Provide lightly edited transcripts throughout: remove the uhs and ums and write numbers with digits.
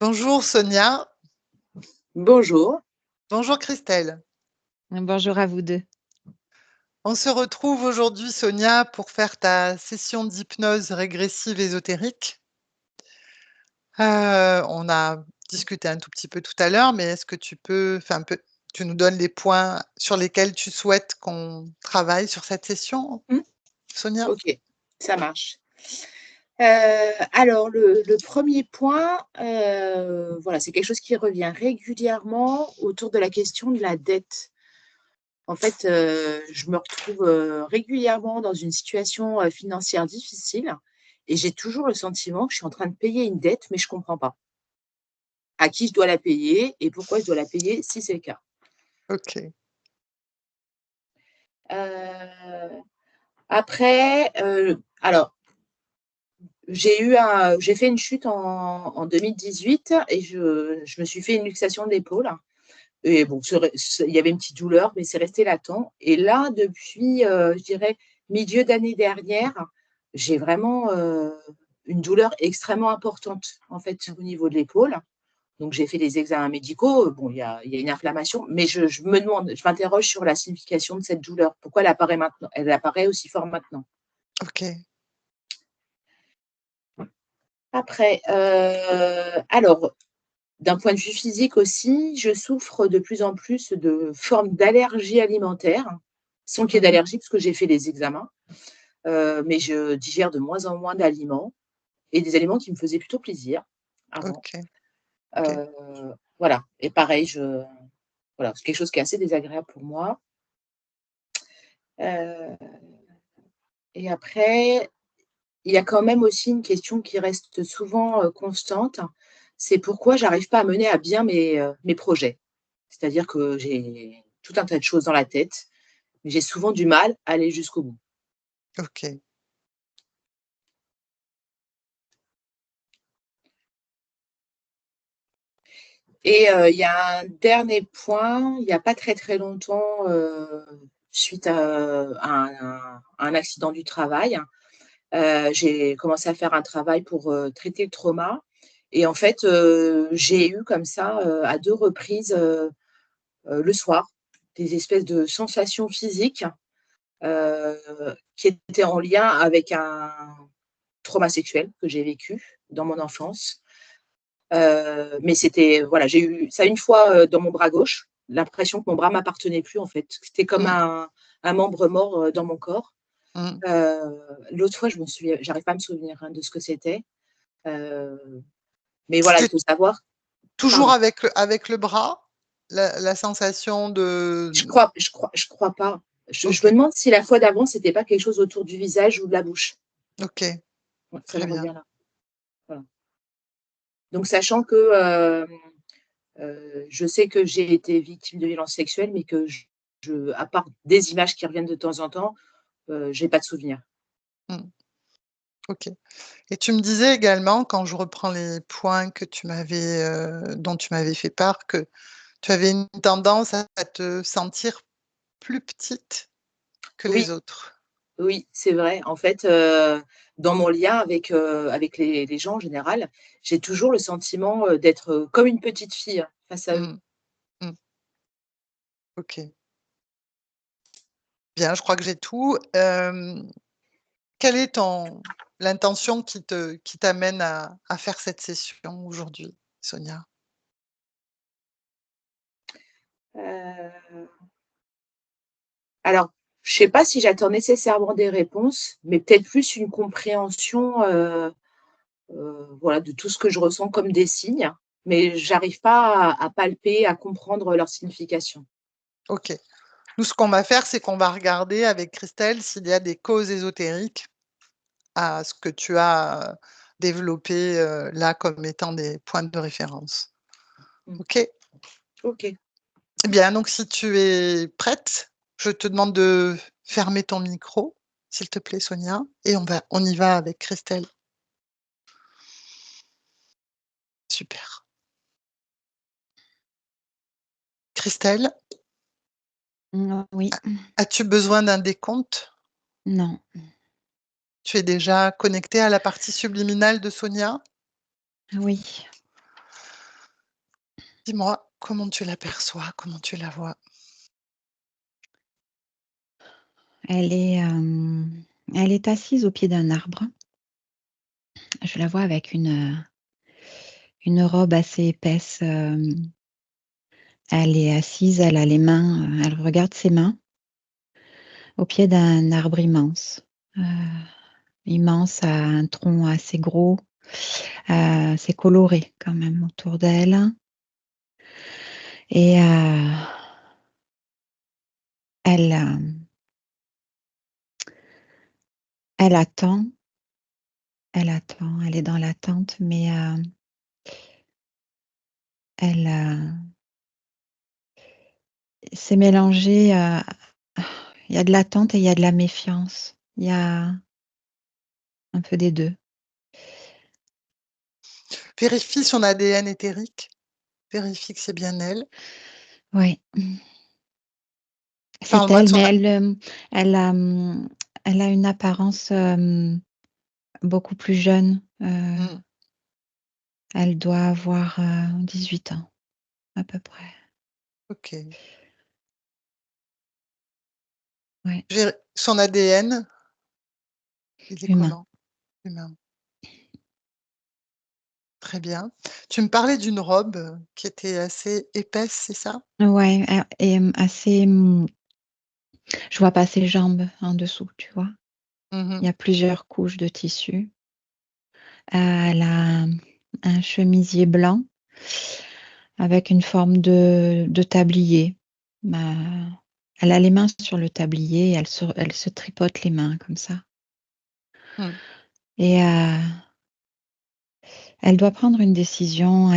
Bonjour Sonia. Bonjour. Bonjour Christelle. Bonjour à vous 2. On se retrouve aujourd'hui, Sonia, pour faire ta session d'hypnose régressive ésotérique. On a discuté un tout petit peu tout à l'heure, mais est-ce que tu nous donnes les points sur lesquels tu souhaites qu'on travaille sur cette session, Sonia? OK, ça marche. Alors le 1er point, voilà, c'est quelque chose qui revient régulièrement autour de la question de la dette. En fait, je me retrouve, régulièrement dans une situation, financière difficile et j'ai toujours le sentiment que je suis en train de payer une dette, mais je comprends pas. À qui je dois la payer et pourquoi je dois la payer si c'est le cas. OK. Après, alors j'ai fait une chute en 2018 et je me suis fait une luxation de l'épaule et bon, il y avait une petite douleur, mais c'est resté latent et là, depuis, je dirais milieu d'année dernière, j'ai vraiment, une douleur extrêmement importante, en fait, au niveau de l'épaule. Donc j'ai fait des examens médicaux, bon, il y a une inflammation, mais je m'interroge sur la signification de cette douleur. Pourquoi elle apparaît aussi fort maintenant? OK. Après, alors, d'un point de vue physique aussi, je souffre de plus en plus de formes d'allergies alimentaires, sans qu'il y ait d'allergie parce que j'ai fait les examens, mais je digère de moins en moins d'aliments et des aliments qui me faisaient plutôt plaisir avant. OK. OK. Voilà et pareil, voilà, c'est quelque chose qui est assez désagréable pour moi. Heu et après, il y a quand même aussi une question qui reste souvent, constante, c'est pourquoi j'arrive pas à mener à bien mes projets. C'est-à-dire que j'ai tout un tas de choses dans la tête, mais j'ai souvent du mal à aller jusqu'au bout. OK. Et il y a un dernier point, il y a pas très, très longtemps, suite à un accident du travail, j'ai commencé à faire un travail pour, traiter le trauma et en fait, j'ai eu comme ça, à 2 reprises, le soir, des espèces de sensations physiques, heu, qui étaient en lien avec un trauma sexuel que j'ai vécu dans mon enfance. Mais c'était voilà, j'ai eu ça une fois, dans mon bras gauche, l'impression que mon bras m'appartenait plus en fait. C'était comme Mmh. un membre mort, dans mon corps. Mmh. L'autre fois, j'arrive pas à me souvenir, hein, de ce que c'était. Heu, mais voilà, il C'était faut savoir toujours pardon. avec le bras? La sensation de Je crois pas. Je me OK. demande si la fois d'avant, c'était pas quelque chose autour du visage ou de la bouche. OK. Ouais, ça me Très bien. revient là. Voilà. Donc sachant que, je sais que j'ai été victime de violences sexuelles, mais que à part des images qui reviennent de temps en temps, j'ai pas de souvenir. Mmh. OK. Et tu me disais également, quand je reprends les points que dont tu m'avais fait part, que tu avais une tendance à te sentir plus petite que les Oui, autres. oui, c'est vrai. En fait, dans mon lien avec les gens en général, j'ai toujours le sentiment, d'être, comme une petite fille face à eux. Mmh. Mmh. OK. Bien, je crois que j'ai tout. Quelle est l'intention qui t'amène à faire cette session aujourd'hui, Sonia? Heu, alors, je sais pas si j'attends nécessairement des réponses, mais peut-être plus une compréhension, voilà, de tout ce que je ressens comme des signes, mais j'arrive pas à palper, à comprendre leur signification. OK. Nous, ce qu'on va faire, c'est qu'on va regarder avec Christelle s'il y a des causes ésotériques à ce que tu as, développé, là, comme étant des points de référence. Mmh. OK? OK. Eh bien, donc si tu es prête, je te demande de fermer ton micro, s'il te plaît, Sonia, et on y va avec Christelle. Super. Christelle, Oui. as-tu besoin d'un décompte? Non. Tu es déjà connectée à la partie subliminale de Sonia? Oui. Dis-moi, comment tu l'aperçois? Comment tu la vois? Elle est assise au pied d'un arbre. Je la vois avec une robe assez épaisse. Elle est assise, elle a les mains, elle regarde ses mains au pied d'un arbre immense. Immense, a un tronc assez gros, c'est coloré quand même autour d'elle. Et elle, elle attend, elle est dans l'attente, mais elle s'est mélangée. Il y a de l'attente et il y a de la méfiance. Il y a un peu des deux. Vérifie son ADN éthérique. Vérifie que c'est bien elle. Oui, c'est Parle-moi de elle, son mais a elle a, elle a une apparence beaucoup plus jeune. mmh, Elle doit avoir 18 ans, à peu près. OK. Ouais, Son ADN, il est humain. comment? Humain. Très bien. Tu me parlais d'une robe, qui était assez épaisse, c'est ça? Ouais, et assez. Je vois pas ses jambes en dessous, tu vois. Mmh Il mh. y a plusieurs couches de tissu. Elle a un chemisier blanc avec une forme de tablier. Euh, Elle a les mains sur le tablier et elle se tripote les mains comme ça. Mmh. Et elle doit prendre une décision.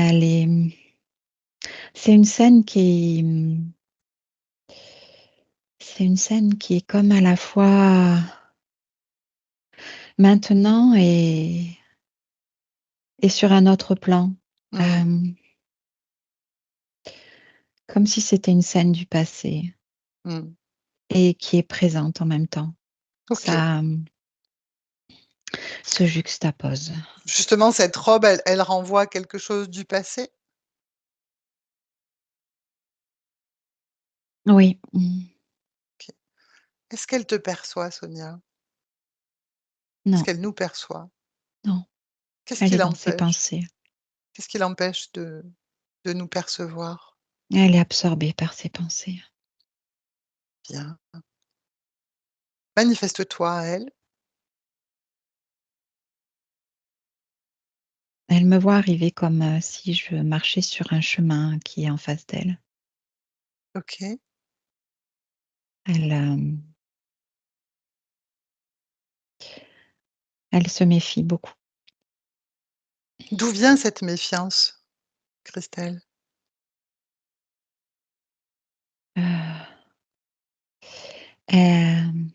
C'est une scène c'est une scène qui est comme à la fois maintenant et sur un autre plan. Mmh. Euh, Comme si c'était une scène du passé Mmh. et qui est présente en même temps. OK. Ça se juxtapose. Justement, cette robe, elle renvoie à quelque chose du passé? Oui, OK. Est-ce qu'elle te perçoit, Sonia? Est-ce non, qu'elle nous perçoit? non, Qu'est-ce elle qui est dans ses l'empêche? pensées. Qu'est-ce qui l'empêche de nous percevoir? Elle est absorbée par ses pensées. Bien. Manifeste-toi à elle. Elle me voit arriver comme si je marchais sur un chemin qui est en face d'elle. OK. Elle, elle se méfie beaucoup. D'où vient cette méfiance, Christelle? Euh, elle,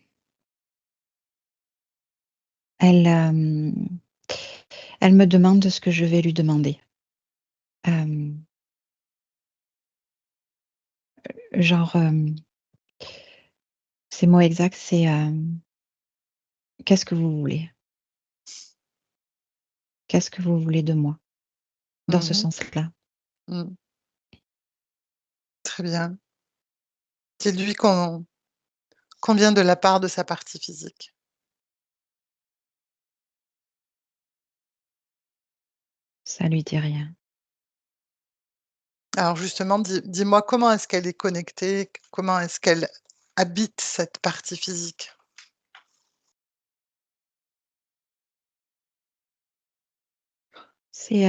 elle, elle me demande ce que je vais lui demander. Euh, genre, ces mots exacts, c'est qu'est-ce que vous voulez? Qu'est-ce que vous voulez de moi? Dans ce Mmh mh. sens-là. Mmh. Très bien. Dis-lui qu'on vient de la part de sa partie physique. Ça lui dit rien. Alors justement, dis-moi comment est-ce qu'elle est connectée? Comment est-ce qu'elle habite cette partie physique? C'est,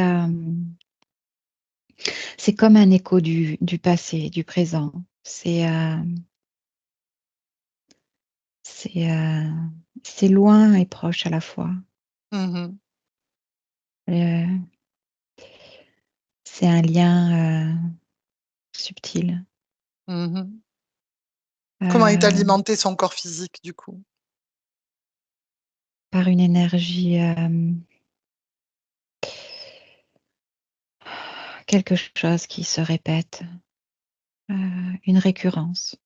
c'est comme un écho du passé, du présent. C'est, c'est loin et proche à la fois. Mmh mh. Heu, c'est un lien, subtil, Mmh mh. Comment est heu, alimenté son corps physique, du coup? par une énergie, quelque chose qui se répète, une récurrence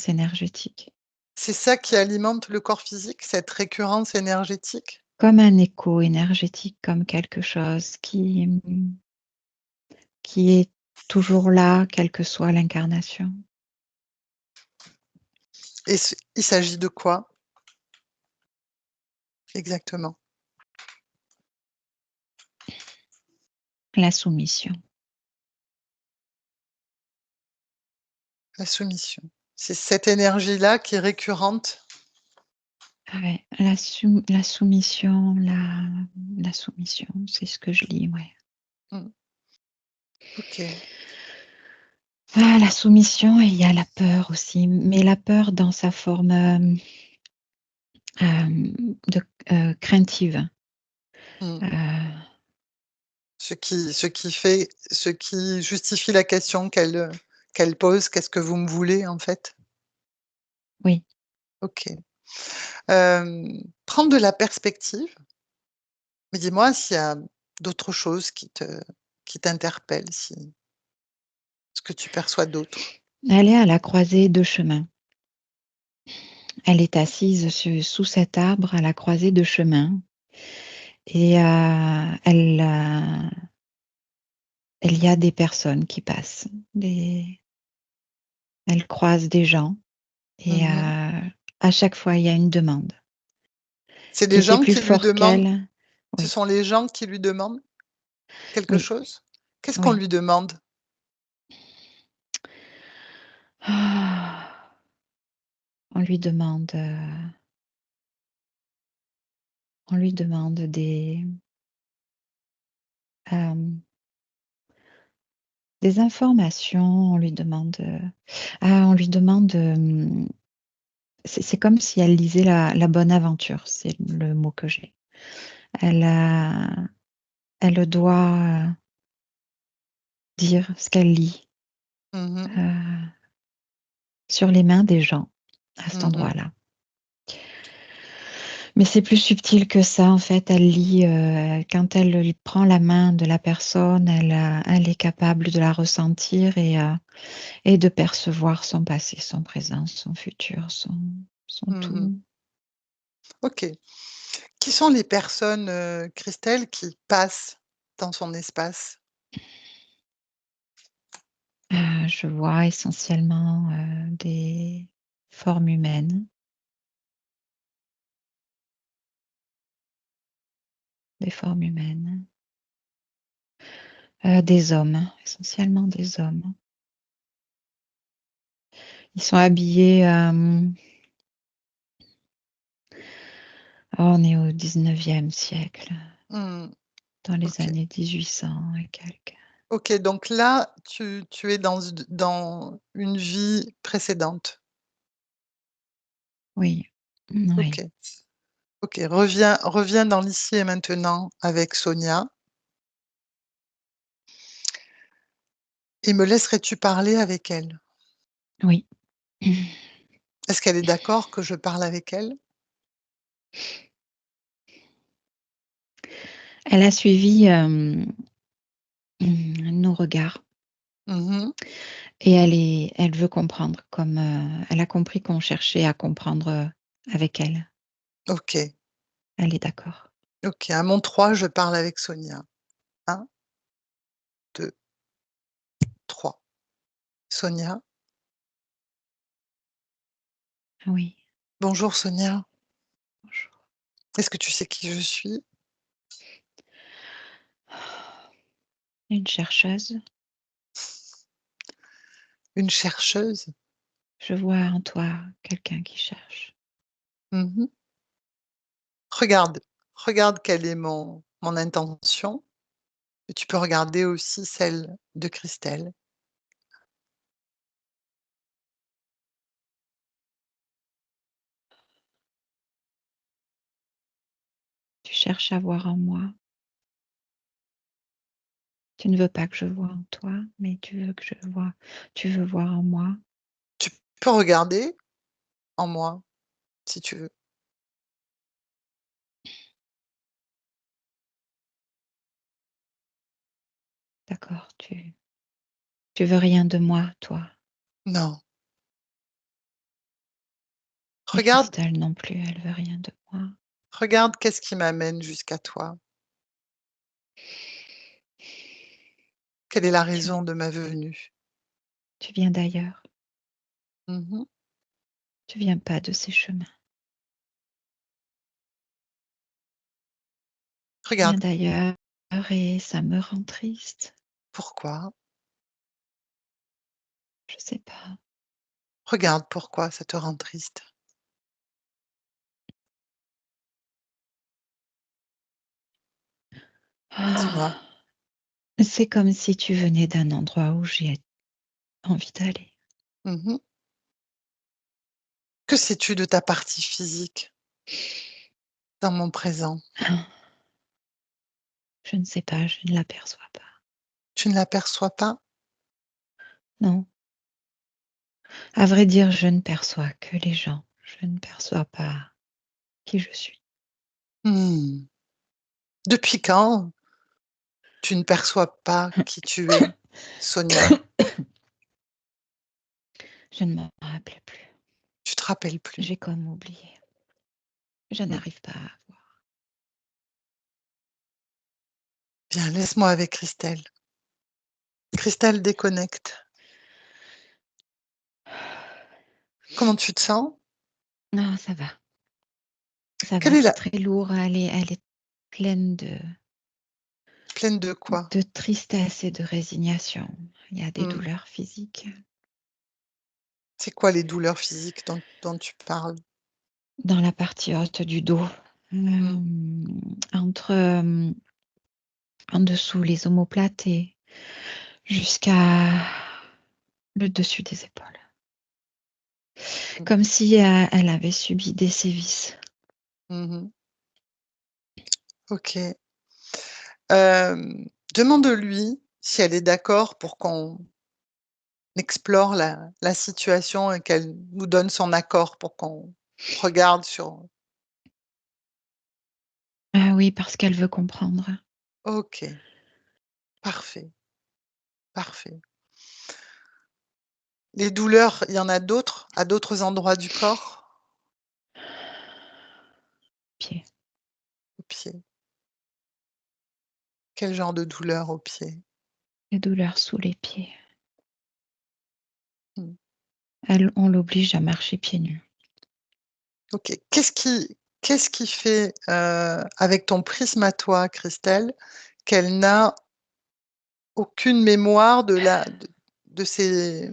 énergétique. C'est ça qui alimente le corps physique, cette récurrence énergétique? Comme un écho énergétique, comme quelque chose qui est toujours là, quelle que soit l'incarnation. Et il s'agit de quoi exactement? La soumission. La soumission. C'est cette énergie-là qui est récurrente? Ouais, la soumission, la soumission, c'est ce que je lis, ouais. Mmh. OK. Ah, la soumission et il y a la peur aussi, mais la peur dans sa forme, de craintive. Mmh. Heu, Ce qui justifie la question qu'elle pose: «Qu'est-ce que vous me voulez?» en fait? oui. OK. Prendre de la perspective, mais dis-moi s'il y a d'autres choses qui t'interpellent, si ce que tu perçois d'autre? Elle est à la croisée de chemins. Elle est assise sous cet arbre à la croisée de chemins et il y a des personnes qui passent, elle croise des gens et Mmh. à chaque fois, il y a une demande C'est et les c'est gens plus qui lui fort demandent qu'elle. ce Oui, sont les gens qui lui demandent quelque oui, chose? Qu'est-ce qu'on oui. lui demande? Ah, on lui demande, hem, des informations, on lui demande, c'est comme si elle lisait la bonne aventure, c'est le mot que j'ai. Elle a elle doit, dire ce qu'elle lit, Mmh. heu, sur les mains des gens, à cet Mmh. endroit-là. Mais c'est plus subtil que ça, en fait. Elle lit, quand elle prend la main de la personne, elle est capable de la ressentir et de percevoir son passé, son présent, son futur, son Mmh. tout. OK. Qui sont les personnes, Christelle, qui passent dans son espace? Je vois essentiellement, des formes humaines, des formes humaines, des hommes, essentiellement des hommes. Ils sont habillés, on est au 19e siècle, Mmh. dans les OK. années 1800 et quelques. OK, donc là, tu es dans une vie précédente? Oui, OK. oui, OK, reviens dans l'ici et maintenant avec Sonia et me laisserais-tu parler avec elle? oui. Est-ce qu'elle est d'accord que je parle avec elle? Elle a suivi, nos regards Mmh. et elle veut comprendre comme, elle a compris qu'on cherchait à comprendre, avec elle. OK, Elle est d'accord. OK. À mon 3, je parle avec Sonia. 1, 2, 3. Sonia. Oui. Bonjour Sonia. Bonjour. Est-ce que tu sais qui je suis? Une chercheuse. Une chercheuse? Je vois en toi quelqu'un qui cherche. Mmh. Regarde, regarde quelle est mon intention et tu peux regarder aussi celle de Christelle. Tu cherches à voir en moi. Tu ne veux pas que je voie en toi, mais tu veux voir en moi. Tu peux regarder en moi si tu veux. D'accord, tu veux rien de moi, toi. Non. Et Regarde, Christelle non plus, elle veut rien de moi. regarde qu'est-ce qui m'amène jusqu'à toi. Quelle est la raison de ma venue? Tu viens d'ailleurs. Mmh. Tu viens pas de ces chemins. Tu viens Regarde, d'ailleurs et ça me rend triste. pourquoi? Je sais pas. Regarde pourquoi ça te rend triste. Dis-moi. Ah, c'est comme si tu venais d'un endroit où j'ai envie d'aller. Mmh. Que sais-tu de ta partie physique dans mon présent? Ah, je ne sais pas, je ne l'aperçois pas. Tu ne l'aperçois pas? Non, à vrai dire, je ne perçois que les gens. Je ne perçois pas qui je suis. Mmh. Depuis quand tu ne perçois pas qui tu es, Sonia? Je ne m'en rappelle plus. Tu te rappelles plus? J'ai comme oublié. Je Mmh. n'arrive pas à voir. Bien, laisse-moi avec Christelle. Christelle, déconnecte. Comment tu te sens? Non, ça va. Ça Quelle va, est c'est la très lourd. Elle est pleine pleine de quoi? de tristesse et de résignation. Il y a des Mmh. douleurs physiques C'est quoi les douleurs physiques dont tu parles? dans la partie haute du dos, Mmh. entre, en dessous les omoplates et jusqu'à le dessus des épaules. Mmh. Comme si, elle avait subi des sévices. Mmh. OK. Demande-lui si elle est d'accord pour qu'on explore la situation et qu'elle nous donne son accord pour qu'on regarde sur Ah oui, parce qu'elle veut comprendre. OK, parfait, parfait. Les douleurs, il y en a d'autres, à d'autres endroits du corps? Pied, Au pied. Quel genre de douleur au pied? les douleurs sous les pieds. Mmh. On l'oblige à marcher pieds nus. OK. Qu'est-ce qui fait, avec ton prisme à toi, Christelle, qu'elle n'a aucune mémoire de ses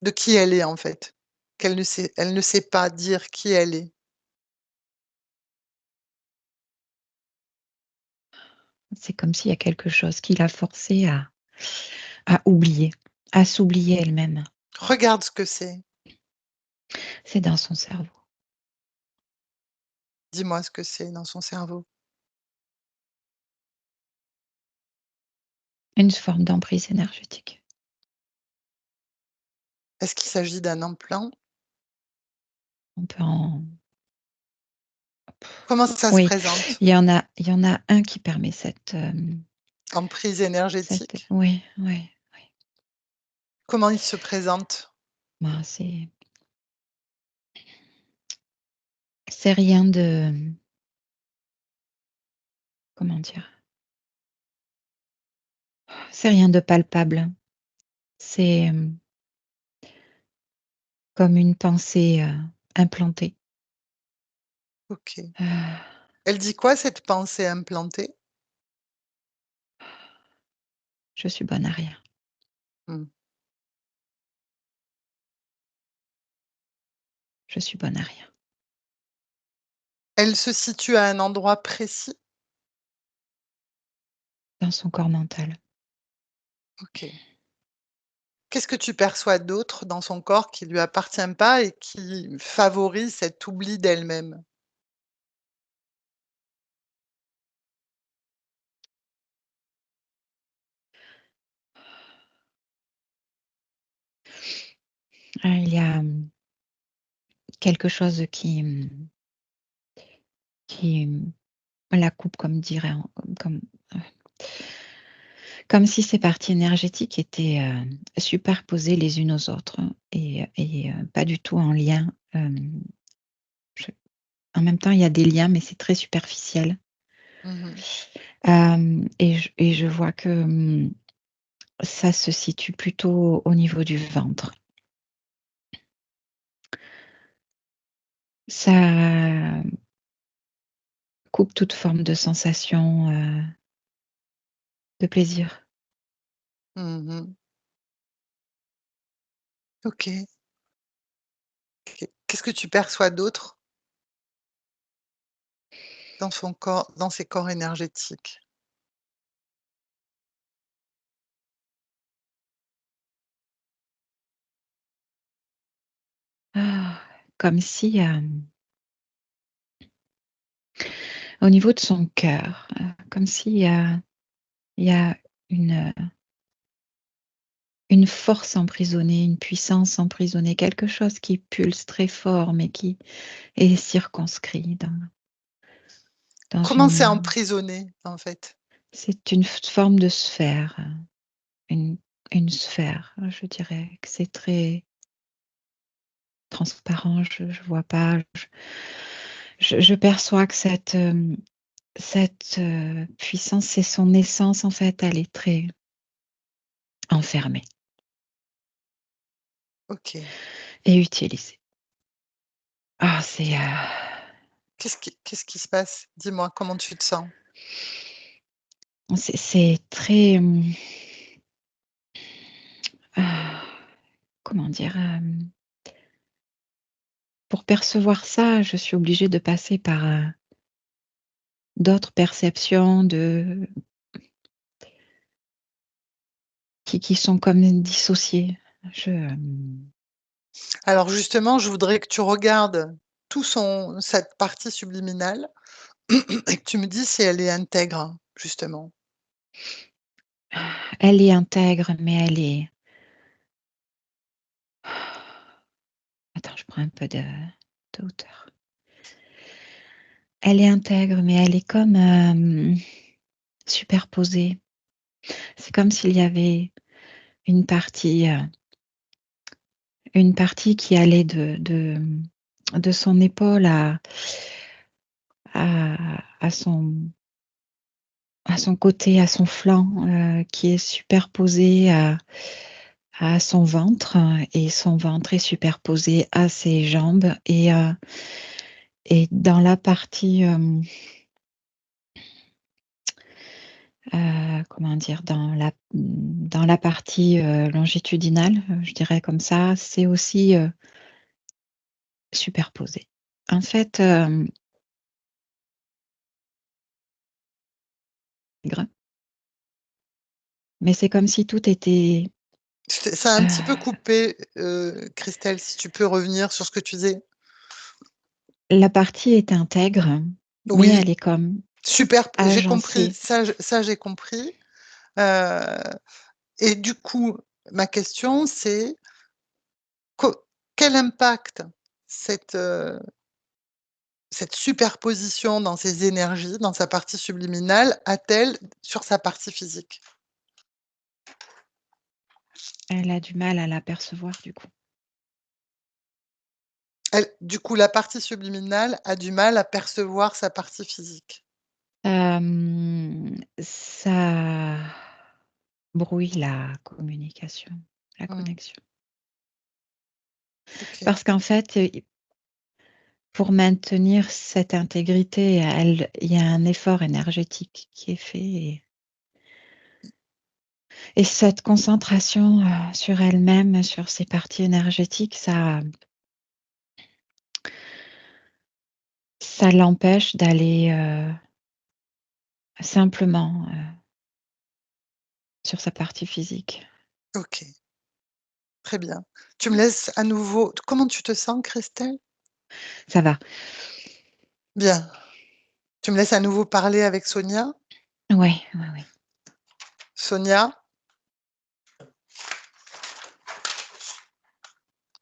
de qui elle est, en fait? Elle ne sait pas dire qui elle est. C'est comme s'il y a quelque chose qui l'a forcée à oublier, à s'oublier elle-même. Regarde ce que c'est. C'est dans son cerveau. Dis-moi ce que c'est dans son cerveau. Une forme d'emprise énergétique. Est-ce qu'il s'agit d'un implant? On peut en Comment ça se Oui, présente? il y en a un qui permet Emprise cette énergétique? oui, oui, oui. Comment il se présente? Ben, c'est rien de comment dire? C'est rien de palpable. C'est, comme une pensée, implantée. OK. Heu, Elle dit quoi cette pensée implantée? je suis bonne à rien, Mmh. je suis bonne à rien. Elle se situe à un endroit précis? Dans son corps mental. OK. Qu'est-ce que tu perçois d'autre dans son corps qui lui appartient pas et qui favorise cet oubli d'elle-même? Il y a, quelque chose qui, la coupe comme dirait comme, heu, comme si ces parties énergétiques étaient, superposées les unes aux autres et pas du tout en lien, je en même temps, il y a des liens, mais c'est très superficiel. Mmh mh. Et je vois que, ça se situe plutôt au niveau du ventre. Ça coupe toute forme de sensation, de plaisir. Mmh. OK. Qu'est-ce que tu perçois d'autre dans son corps, dans ces corps énergétiques? Ah, comme si, au niveau de son cœur, comme s'il y a une, une force emprisonnée, une puissance emprisonnée, quelque chose qui pulse très fort, mais qui est circonscrit dans Comment c'est une emprisonné, en fait? c'est une forme de sphère, une une sphère, je dirais que c'est très transparent, je vois pas, je perçois que cette, puissance, c'est son essence, en fait, elle est très enfermée OK. et utilisée. Ah, c'est, Qu'est-ce qui se passe? Dis-moi, comment tu te sens? c'est très, ah, comment dire? Pour percevoir ça, je suis obligée de passer par, d'autres perceptions de qui sont comme dissociées. Je, Alors justement, je voudrais que tu regardes tout son cette partie subliminale et que tu me dises si elle est intègre, justement. elle est intègre, mais elle est attends, je prends un peu de hauteur. Elle est intègre, mais elle est comme, superposée. C'est comme s'il y avait une partie, heu, une partie qui allait de son épaule à son côté, à son flanc, qui est superposé à son ventre, et son ventre est superposé à ses jambes et dans la partie, comment dire? Dans la partie, longitudinale, je dirais comme ça, c'est aussi, superposé. En fait, gr mais c'est comme si tout était, Ça a un petit peu coupé, Christelle, si tu peux revenir sur ce que tu disais? la partie est intègre, mais Oui, elle est comme super, j'ai compris, agencée. ça j'ai compris, heu et du coup, ma question c'est co quel impact cette, cette superposition dans ses énergies, dans sa partie subliminale, a-t-elle sur sa partie physique? Elle a du mal à l'apercevoir du coup. Elle du coup, la partie subliminale a du mal à percevoir sa partie physique? Ça brouille la communication, la Mmh, connexion. OK, Parce qu'en fait, pour maintenir cette intégrité, il y a un effort énergétique qui est fait et cette concentration, sur elle-même, sur ses parties énergétiques, ça l'empêche d'aller, simplement, sur sa partie physique. OK, très bien. Tu me laisses à nouveau comment tu te sens, Christelle? Ça va. Bien. Tu me laisses à nouveau parler avec Sonia? Ouais, ouais, ouais. Sonia?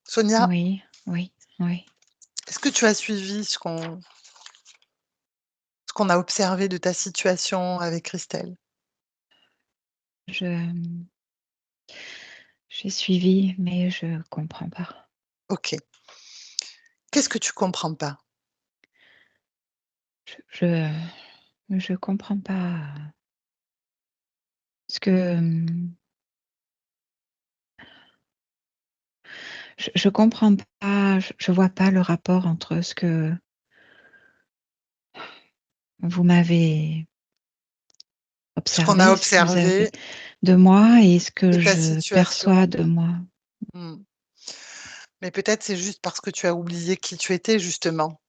Sonia, Oui, oui, oui. est-ce que tu as suivi ce qu'on a observé de ta situation avec Christelle? Je, j'ai suivi, mais je comprends pas. OK. Qu'est-ce que tu comprends pas? Je comprends pas, ce que, je comprends pas, je vois pas le rapport entre ce que vous m'avez Ce qu'on a observé, ce que vous avez observé de moi et ce et que ta je perçois situation. de moi. Mmh. Mais peut-être c'est juste parce que tu as oublié qui tu étais justement.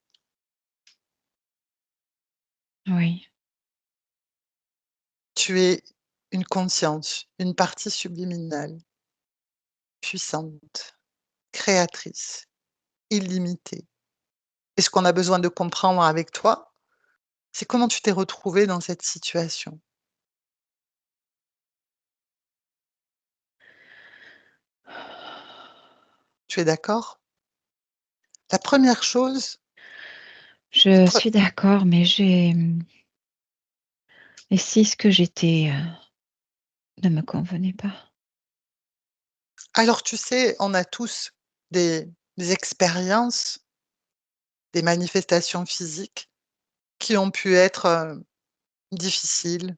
Oui, Tu es une conscience, une partie subliminale, puissante, créatrice, illimitée. Et ce qu'on a besoin de comprendre avec toi, c'est comment tu t'es retrouvé dans cette situation. Tu es d'accord? La première chose, la je pre suis d'accord, mais et si ce que j'étais, ne me convenait pas? alors tu sais, on a tous des expériences, des manifestations physiques qui ont pu être, difficiles,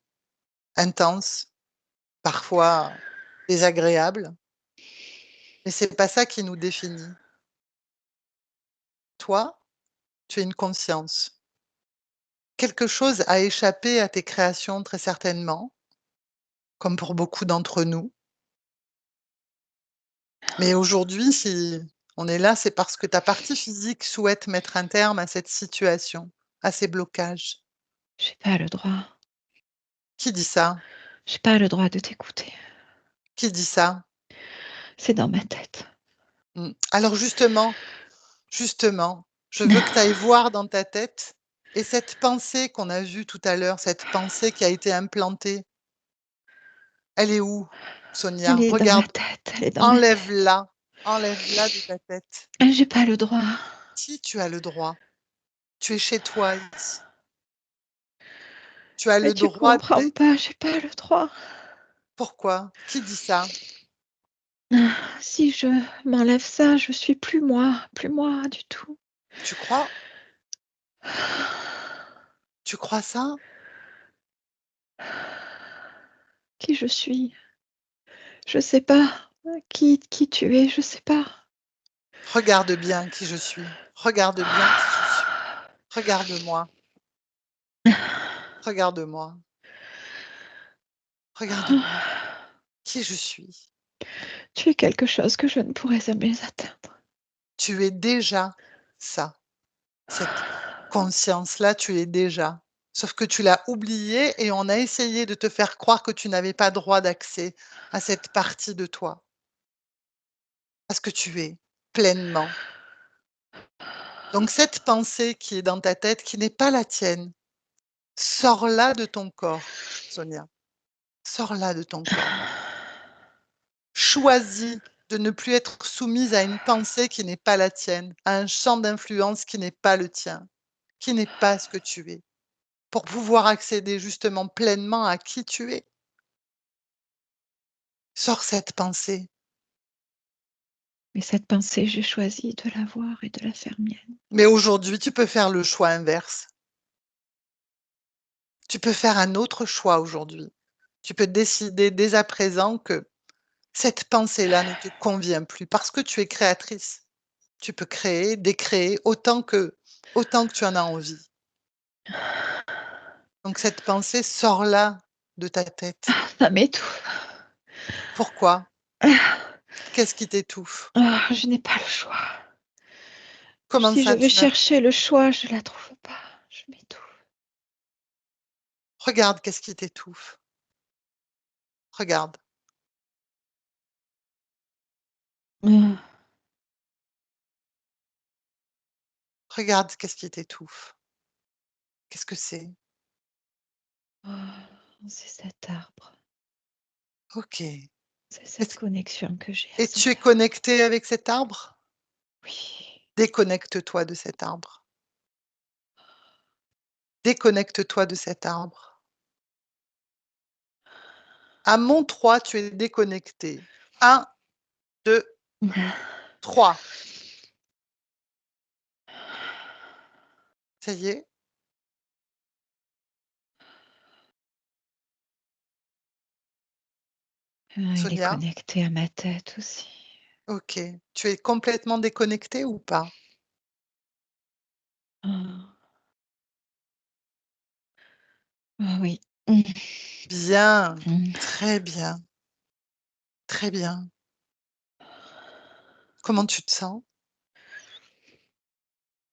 intenses, parfois désagréables, mais c'est pas ça qui nous définit. Toi, tu es une conscience. Quelque chose a échappé à tes créations très certainement, comme pour beaucoup d'entre nous. Mais aujourd'hui, si on est là, c'est parce que ta partie physique souhaite mettre un terme à cette situation, à ces blocages. J'ai pas le droit. Qui dit ça? J'ai pas le droit de t'écouter. Qui dit ça? C'est dans ma tête. Mmh. Alors justement, je veux que tu ailles voir dans ta tête et cette pensée qu'on a vue tout à l'heure, cette pensée qui a été implantée, elle est où, Elle Sonia? est dans ma Regarde, tête, elle est dans ma tête. enlève-la, enlève-la de ta tête. J'ai pas le droit. Si tu as le droit, tu es chez toi ici. Tu as Mais le tu droit comprends de pas, j'ai pas le droit. pourquoi? Qui dit ça? Si je m'enlève ça, je suis plus moi du tout. Tu crois? Tu crois ça? Qui je suis? Je sais pas. Qui tu es? Je sais pas. Regarde bien qui je suis. Regarde bien qui je suis. Regarde-moi, regarde-moi, regarde-moi. Qui je suis? Tu es quelque chose que je ne pourrais jamais atteindre. Tu es déjà ça. Cette conscience-là, tu es déjà. Sauf que tu l'as oubliée et on a essayé de te faire croire que tu n'avais pas droit d'accès à cette partie de toi. Parce que tu es pleinement. Donc cette pensée qui est dans ta tête, qui n'est pas la tienne, sors-la de ton corps, Sonia. Sors-la de ton corps. Choisis de ne plus être soumise à une pensée qui n'est pas la tienne, à un champ d'influence qui n'est pas le tien, qui n'est pas ce que tu es, pour pouvoir accéder justement pleinement à qui tu es. Sors cette pensée. Mais cette pensée, j'ai choisi de la voir et de la faire mienne. Mais aujourd'hui, tu peux faire le choix inverse. Tu peux faire un autre choix aujourd'hui. Tu peux décider dès à présent que cette pensée-là ne te convient plus parce que tu es créatrice. Tu peux créer, décréer autant que tu en as envie. Donc cette pensée, sors-la de ta tête. Ça m'étouffe. Pourquoi? Qu'est-ce qui t'étouffe? Je n'ai pas le choix. Comment Si je ça, veux tu n'as chercher le choix, je la trouve pas. Je m'étouffe. regarde qu'est-ce qui t'étouffe. Regarde. Mmh. Regarde qu'est-ce qui t'étouffe. Qu'est-ce que c'est? C'est cet arbre. OK. C'est cette Est-ce connexion que j'ai à et tu cet es arbre. connecté avec cet arbre? Oui. Déconnecte-toi de cet arbre. Déconnecte-toi de cet arbre. À mon 3, tu es déconnecté. 1, 2, 3. Ça y est? Il est Sonia? connecté à ma tête aussi. OK. Tu es complètement déconnectée ou pas? Ah, ah oui. Mmh. Bien, Mmh. très bien, très bien. Comment tu te sens?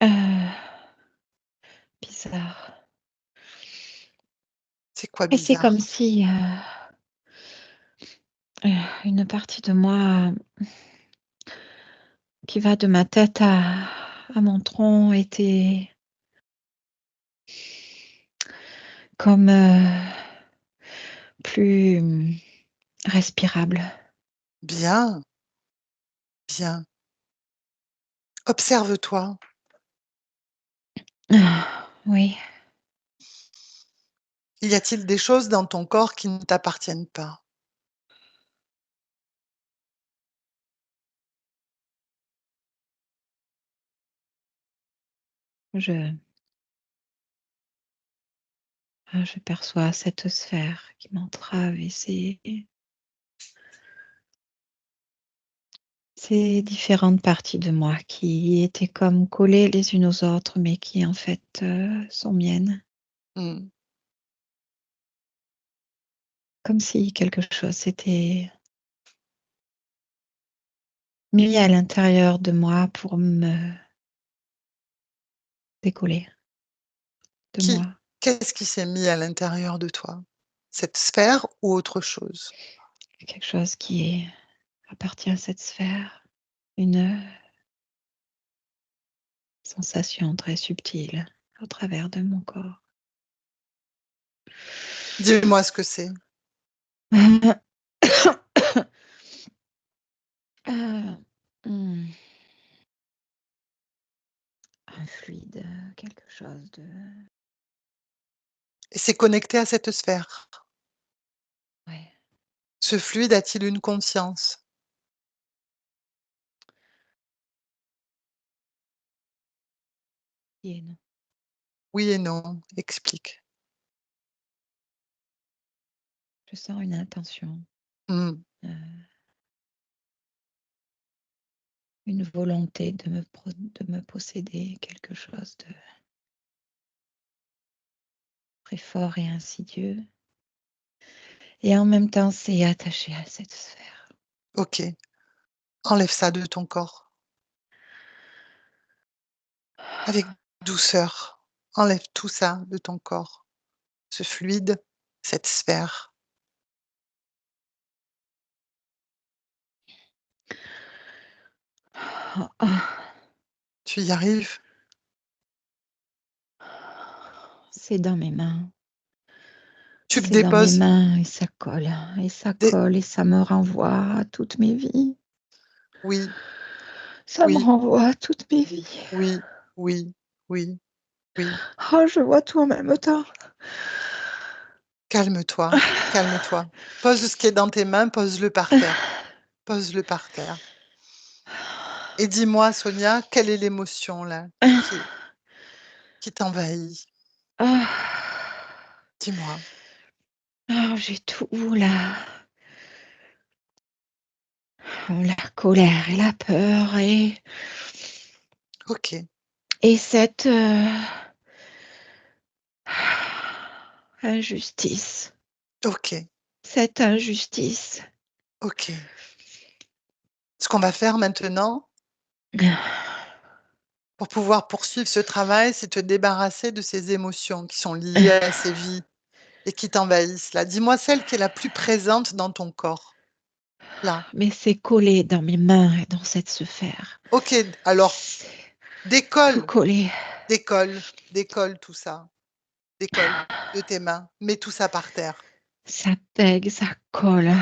Heu, Bizarre. C'est quoi Et c'est comme bizarre? si, une partie de moi qui va de ma tête à mon tronc était comme, plus, respirable. Bien, bien. Observe-toi. Ah, oui, Y a-t-il des choses dans ton corps qui ne t'appartiennent pas? je je perçois cette sphère qui m'entrave et ces différentes parties de moi qui étaient comme collées les unes aux autres, mais qui en fait, sont miennes. Mmh. Comme si quelque chose s'était mis à l'intérieur de moi pour me décoller de Qui moi. Qu'est-ce qui s'est mis à l'intérieur de toi? Cette sphère ou autre chose? Quelque chose qui appartient à cette sphère, une sensation très subtile au travers de mon corps. Dis-moi ce que c'est. Heu, mmh, un fluide, quelque chose de Et c'est connecté à cette sphère. ouais, Ce fluide a-t-il une conscience? oui et non. Oui et non, explique. Je sens une intention, Mmh. heu, une volonté de me posséder, quelque chose de très fort et insidieux et en même temps, c'est attaché à cette sphère. OK. Enlève ça de ton corps avec douceur. Enlève tout ça de ton corps. Ce fluide, cette sphère. Tu y arrives? C'est dans mes mains. Tu C'est dans mes déposes mains et ça des colle et ça me renvoie à toutes mes vies. oui, Ça me oui, renvoie à toutes mes vies. oui, oui, oui, oui. Oh, je vois tout en même temps. Calme-toi, calme-toi. Pose ce qui est dans tes mains, pose-le par terre. Pose-le par terre. Et dis-moi, Sonia, quelle est l'émotion là qui qui t'envahit? Ah, Dis-moi. ah, j'ai tout là. La colère et la peur OK, et cette, injustice. OK, Cette injustice. OK. Ce qu'on va faire maintenant, pour pouvoir poursuivre ce travail, c'est te débarrasser de ces émotions qui sont liées à ces vies et qui t'envahissent là. Dis-moi celle qui est la plus présente dans ton corps, là. Mais c'est collé dans mes mains et dans cette sphère. OK, alors C'est tout décolle, collé. décolle, décolle tout ça, décolle de tes mains, mets tout ça par terre. Ça pègue, ça colle.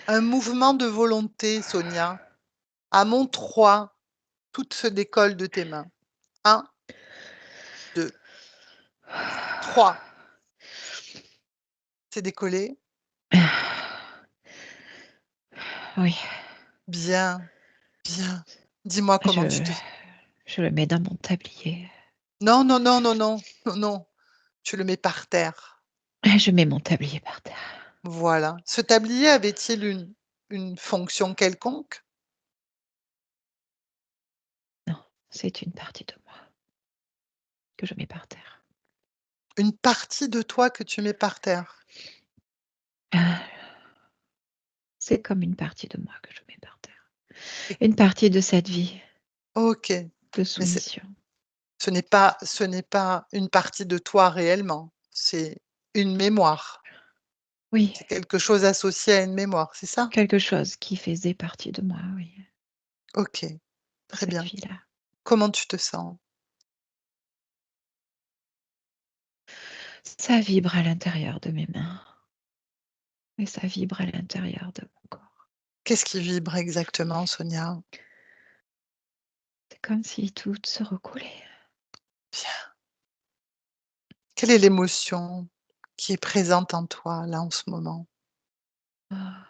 Un mouvement de volonté, Sonia. À mon 3, tout se décolle de tes mains. 1, 2, 3. C'est décollé? Oui, Bien, bien. Dis-moi comment tu je te je le mets dans mon tablier. non, non, non, non, non, non, non, tu le mets par terre. Je mets mon tablier par terre. Voilà. Ce tablier avait-il une fonction quelconque? c'est une partie de moi que je mets par terre. Une partie de toi que tu mets par terre? Ah, c'est comme une partie de moi que je mets par terre. Et Une partie de cette vie OK, de mais soumission. ce n'est pas une partie de toi réellement, c'est une mémoire. Oui, C'est quelque chose associé à une mémoire, c'est ça? quelque chose qui faisait partie de moi, oui, OK, de très cette bien. vie-là. Comment tu te sens? Ça vibre à l'intérieur de mes mains et ça vibre à l'intérieur de mon corps. Qu'est-ce qui vibre exactement, Sonia? C'est comme si tout se recoulait. Bien. Quelle est l'émotion qui est présente en toi, là, en ce moment? Ah,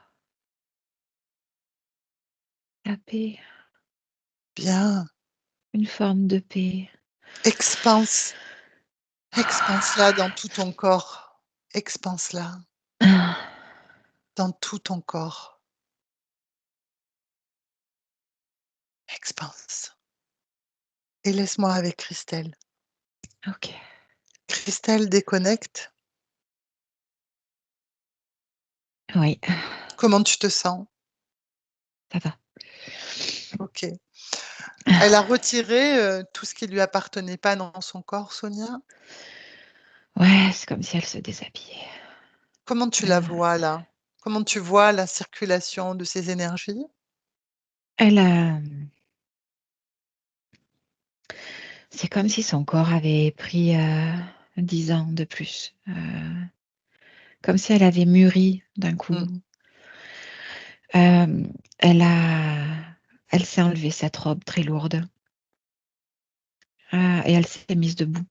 la paix, Bien. une forme de paix. Expanse, expanse-la dans tout ton corps. Expanse-la Ah, dans tout ton corps. Expanse. Et laisse-moi avec Christelle. ok, Christelle, déconnecte. oui, Comment tu te sens? ça va. OK. Elle a retiré, tout ce qui lui appartenait pas dans son corps, Sonia? Ouais, c'est comme si elle se déshabillait. Comment tu la Elle, vois, là? Comment tu vois la circulation de ces énergies? elle a, c'est comme si son corps avait pris 10 ans de plus. Comme si elle avait mûri d'un coup. Mmh. Euh, elle s'est enlevée cette robe très lourde et elle s'est mise debout.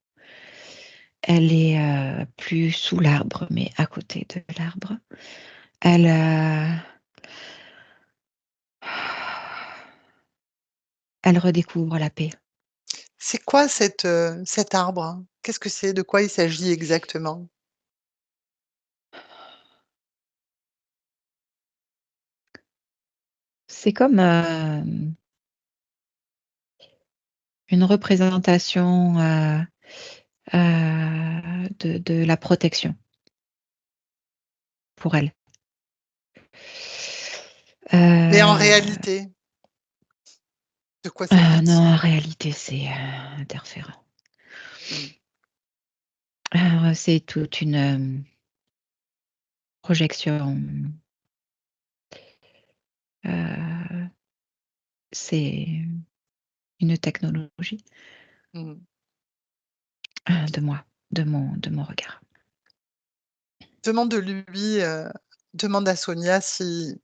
Elle est plus sous l'arbre, mais à côté de l'arbre. Elle, elle redécouvre la paix. C'est quoi cet arbre? Qu'est-ce que c'est? De quoi il s'agit exactement? C'est comme une représentation de la protection pour elle. Mais en Euh, réalité, de quoi non, en s'agit-il? réalité, c'est interférent. Mmh. C'est toute une projection. euh, c'est une technologie Mmh. de moi, de mon regard. Demande-lui, demande à Sonia si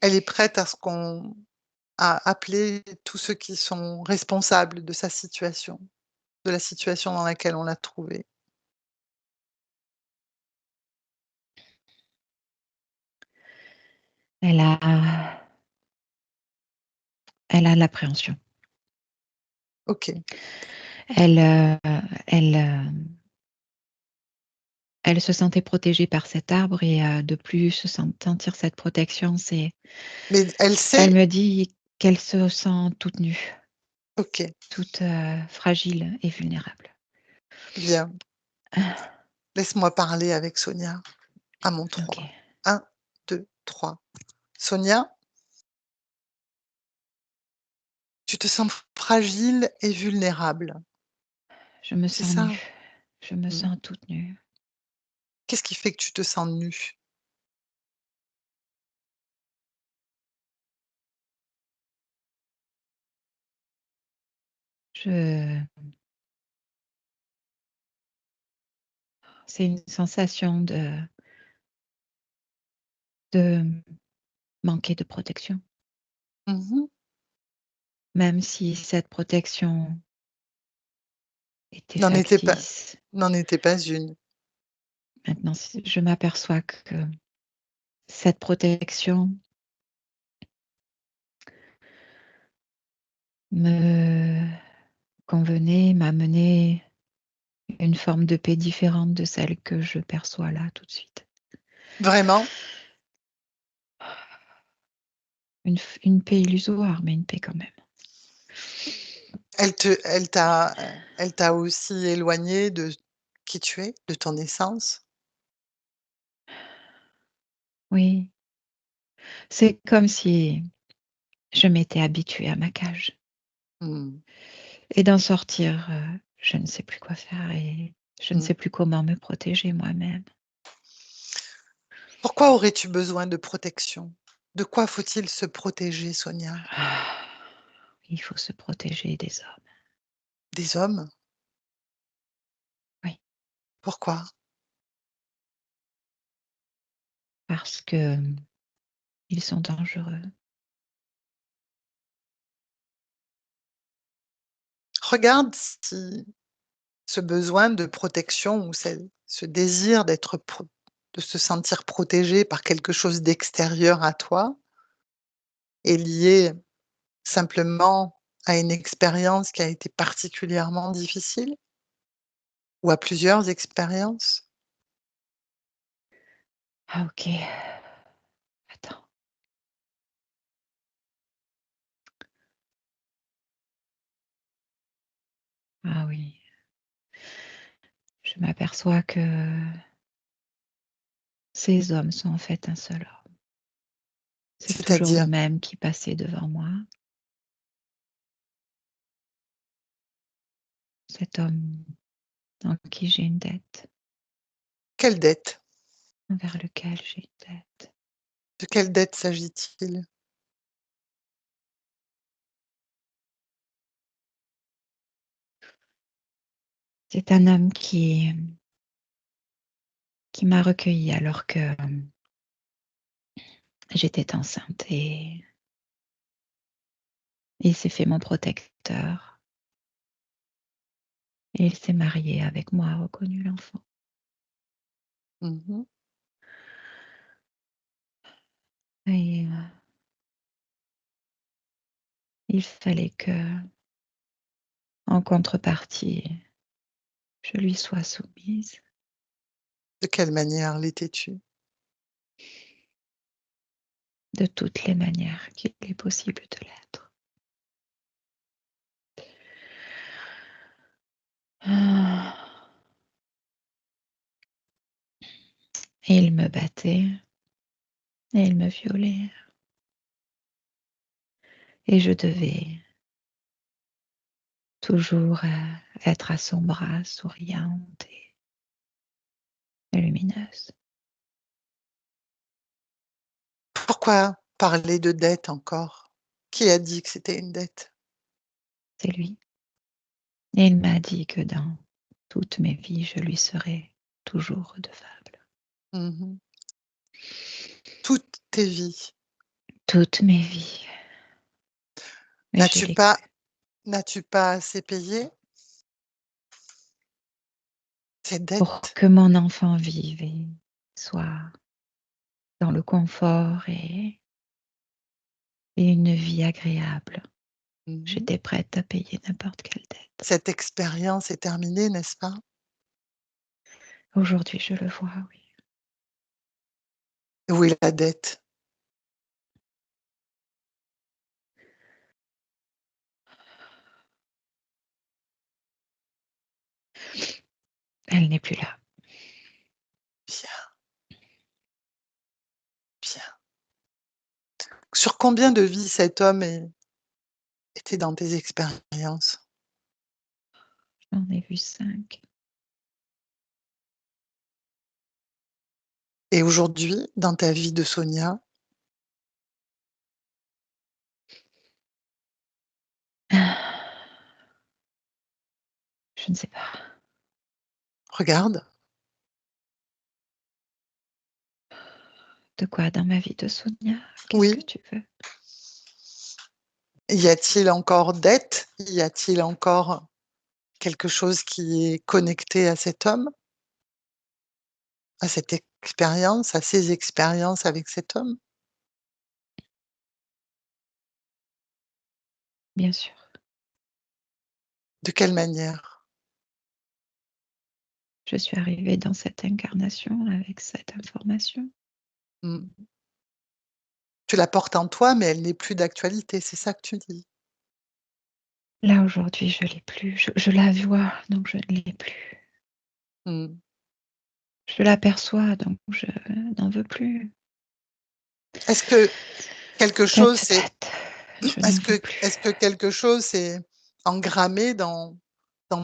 elle est prête à ce qu'on à appeler tous ceux qui sont responsables de sa situation, de la situation dans laquelle on l'a trouvée. Elle a, elle a l'appréhension. OK. Elle, elle, elle se sentait protégée par cet arbre et de plus sentir cette protection, Mais elle elle sait me dit qu'elle se sent toute nue, OK, toute fragile et vulnérable. bien. Laisse-moi parler avec Sonia à mon Ok, 3. 1, 2, 3. Sonia, tu te sens fragile et vulnérable, je me c'est sens ça? nue, je me Mmh. sens toute nue. Qu'est-ce qui fait que tu te sens nue? Je, c'est une sensation de manquer de protection, Mmh. même si cette protection était N'en était pas factice. n'en était pas une. Maintenant, je m'aperçois que cette protection me convenait, m'amenait une forme de paix différente de celle que je perçois là tout de suite. Vraiment? Une paix illusoire, mais une paix quand même. Elle t'a aussi éloigné de qui tu es, de ton essence? Oui, c'est comme si je m'étais habituée à ma cage Mmh. et d'en sortir, je ne sais plus quoi faire et je ne Mmh. sais plus comment me protéger moi-même. Pourquoi aurais-tu besoin de protection? De quoi faut-il se protéger, Sonia? Ah, il faut se protéger des hommes. Des hommes? Oui, Pourquoi? parce que, ils sont dangereux. Regarde si ce besoin de protection ou ce désir de se sentir protégé par quelque chose d'extérieur à toi est lié simplement à une expérience qui a été particulièrement difficile ou à plusieurs expériences? Ah OK. Attends. Ah oui, je m'aperçois que ces hommes sont en fait un seul homme. C'est toujours le C'est-à-dire? même qui passait devant moi. Cet homme en qui j'ai une dette, Quelle dette? envers lequel j'ai une dette. De quelle dette s'agit-il? C'est un homme qui m'a recueillie alors que, j'étais enceinte et il s'est fait mon protecteur et il s'est marié avec moi, a reconnu l'enfant Mmh mh. et il fallait que, en contrepartie, je lui sois soumise De quelle manière l'étais-tu? de toutes les manières qu'il est possible de l'être. Ah, et il me battait et il me violait et je devais toujours, être à son bras, souriante et lumineuse. Pourquoi parler de dette encore? Qui a dit que c'était une dette? C'est lui et il m'a dit que dans toutes mes vies, je lui serai toujours redevable. Mmh mh. Toutes tes vies. Toutes mes vies et je N'as-tu l'ai pas cru. n'as-tu pas assez payé ces Pour dettes? que mon enfant vive et soit dans le confort et une vie agréable. Mmh mh. J'étais prête à payer n'importe quelle dette. Cette expérience est terminée, n'est-ce pas? Aujourd'hui, je le vois, oui. Où est la dette? Elle n'est plus là. Bien, bien. Sur combien de vies cet homme était dans tes expériences? J'en ai vu 5. Et aujourd'hui, dans ta vie de Sonia, Je ne sais pas. regarde, De quoi dans ma vie de Sonia? Qu'est-ce que oui, tu veux? y a-t-il encore dette? Y a-t-il encore quelque chose qui est connecté à cet homme, à cette expérience, à ces expériences avec cet homme? Bien sûr. De quelle manière? Je suis arrivée dans cette incarnation avec cette information. Mmh. Tu la portes en toi, mais elle n'est plus d'actualité, c'est ça que tu dis? Là, aujourd'hui, je l'ai plus. Je la vois, donc je ne l'ai plus. Mmh. Je l'aperçois, donc je n'en veux plus. Est-ce que quelque chose s'est Je n'en veux est-ce plus. que quelque chose s'est engrammé dans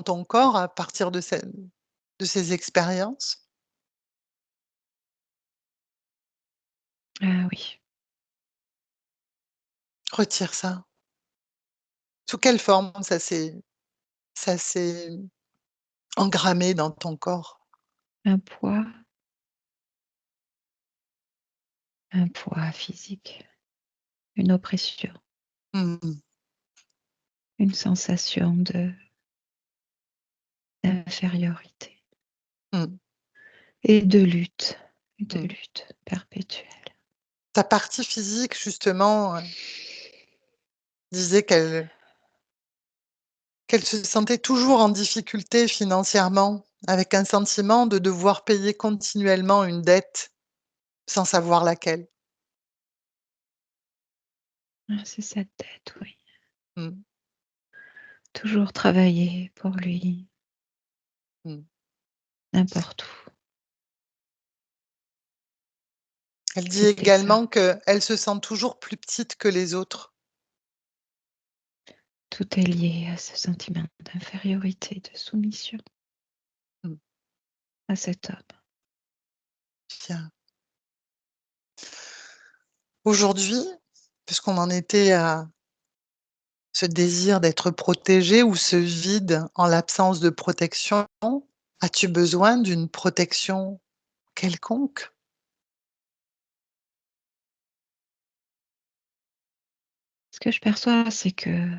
ton corps à partir de ces expériences? Ah oui, Retire ça. Sous quelle forme ça s'est engrammé dans ton corps? un poids physique, une oppression, Mmh mh. une sensation d'infériorité Mmh. et de Mmh. lutte perpétuelle. Ta partie physique justement, disait qu'elle se sentait toujours en difficulté financièrement, avec un sentiment de devoir payer continuellement une dette, sans savoir laquelle. Ah, c'est cette tête, oui. Mmh. Toujours travailler pour lui, Mmh. n'importe où. Elle dit C'était ça. également qu'elle se sent toujours plus petite que les autres. Tout est lié à ce sentiment d'infériorité, de soumission Mmh. à cet homme. Bien. Aujourd'hui, puisqu'on en était à ce désir d'être protégée ou ce vide en l'absence de protection, as-tu besoin d'une protection quelconque? Ce que je perçois, c'est que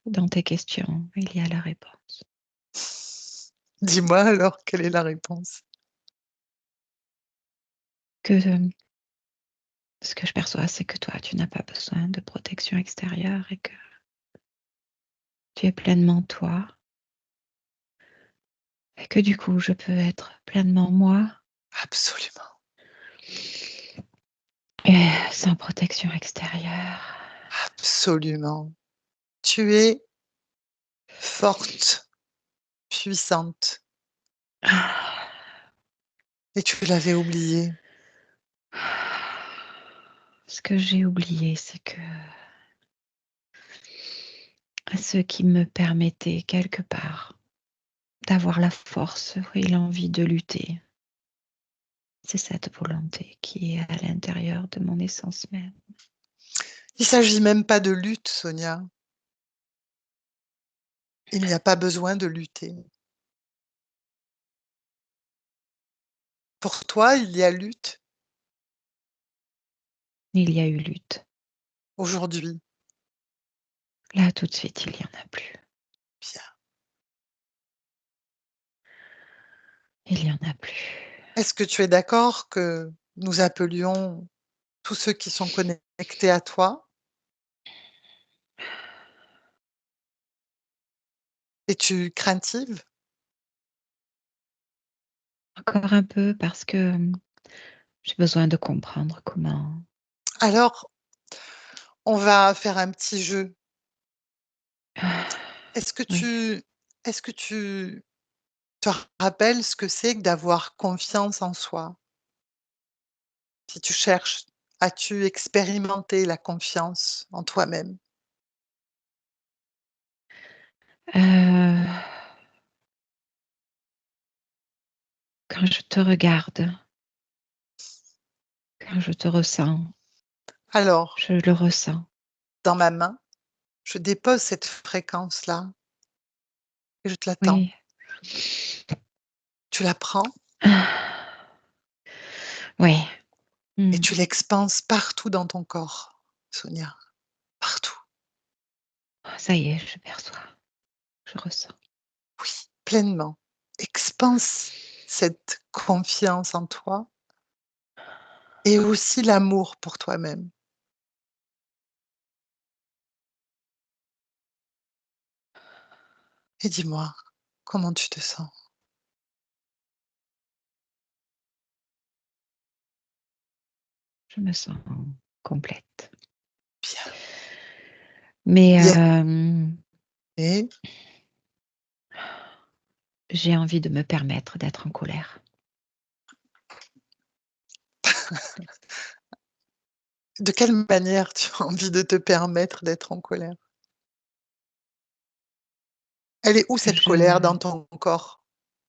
dans tes questions, il y a la réponse. Dis-moi alors, quelle est la réponse? Que ce que je perçois, c'est que toi, tu n'as pas besoin de protection extérieure et que tu es pleinement toi et que du coup, je peux être pleinement moi Absolument, et sans protection extérieure. absolument. Tu es forte, puissante Ah. et tu l'avais oublié. Ce que j'ai oublié, c'est que ce qui me permettait quelque part d'avoir la force et l'envie de lutter, c'est cette volonté qui est à l'intérieur de mon essence même. Il s'agit même pas de lutte, Sonia. Il n'y a pas besoin de lutter. Pour toi, il y a lutte Il y a eu lutte. aujourd'hui. Là, tout de suite, il n'y en a plus. Bien. Il n'y en a plus. Est-ce que tu es d'accord que nous appelions tous ceux qui sont connectés à toi? Es-tu craintive? Encore un peu parce que j'ai besoin de comprendre comment. Alors, on va faire un petit jeu. Ah, Est-ce que oui. tu est-ce que tu te rappelles ce que c'est que d'avoir confiance en soi? Si tu cherches, as-tu expérimenté la confiance en toi-même? Euh, Quand je te regarde, quand je te ressens, Alors, je le ressens. dans ma main, je dépose cette fréquence-là et je te la tends. Oui. Tu la prends Ah, oui. et Mm. tu l'expanses partout dans ton corps, Sonia, partout. Ça y est, je perçois, je ressens. Oui, pleinement. Expanse cette confiance en toi et aussi l'amour pour toi-même. Et dis-moi, comment tu te sens? Je me sens complète. Bien. Mais Il y a Et j'ai envie de me permettre d'être en colère. de quelle manière tu as envie de te permettre d'être en colère? Elle est où cette colère Je dans ton corps?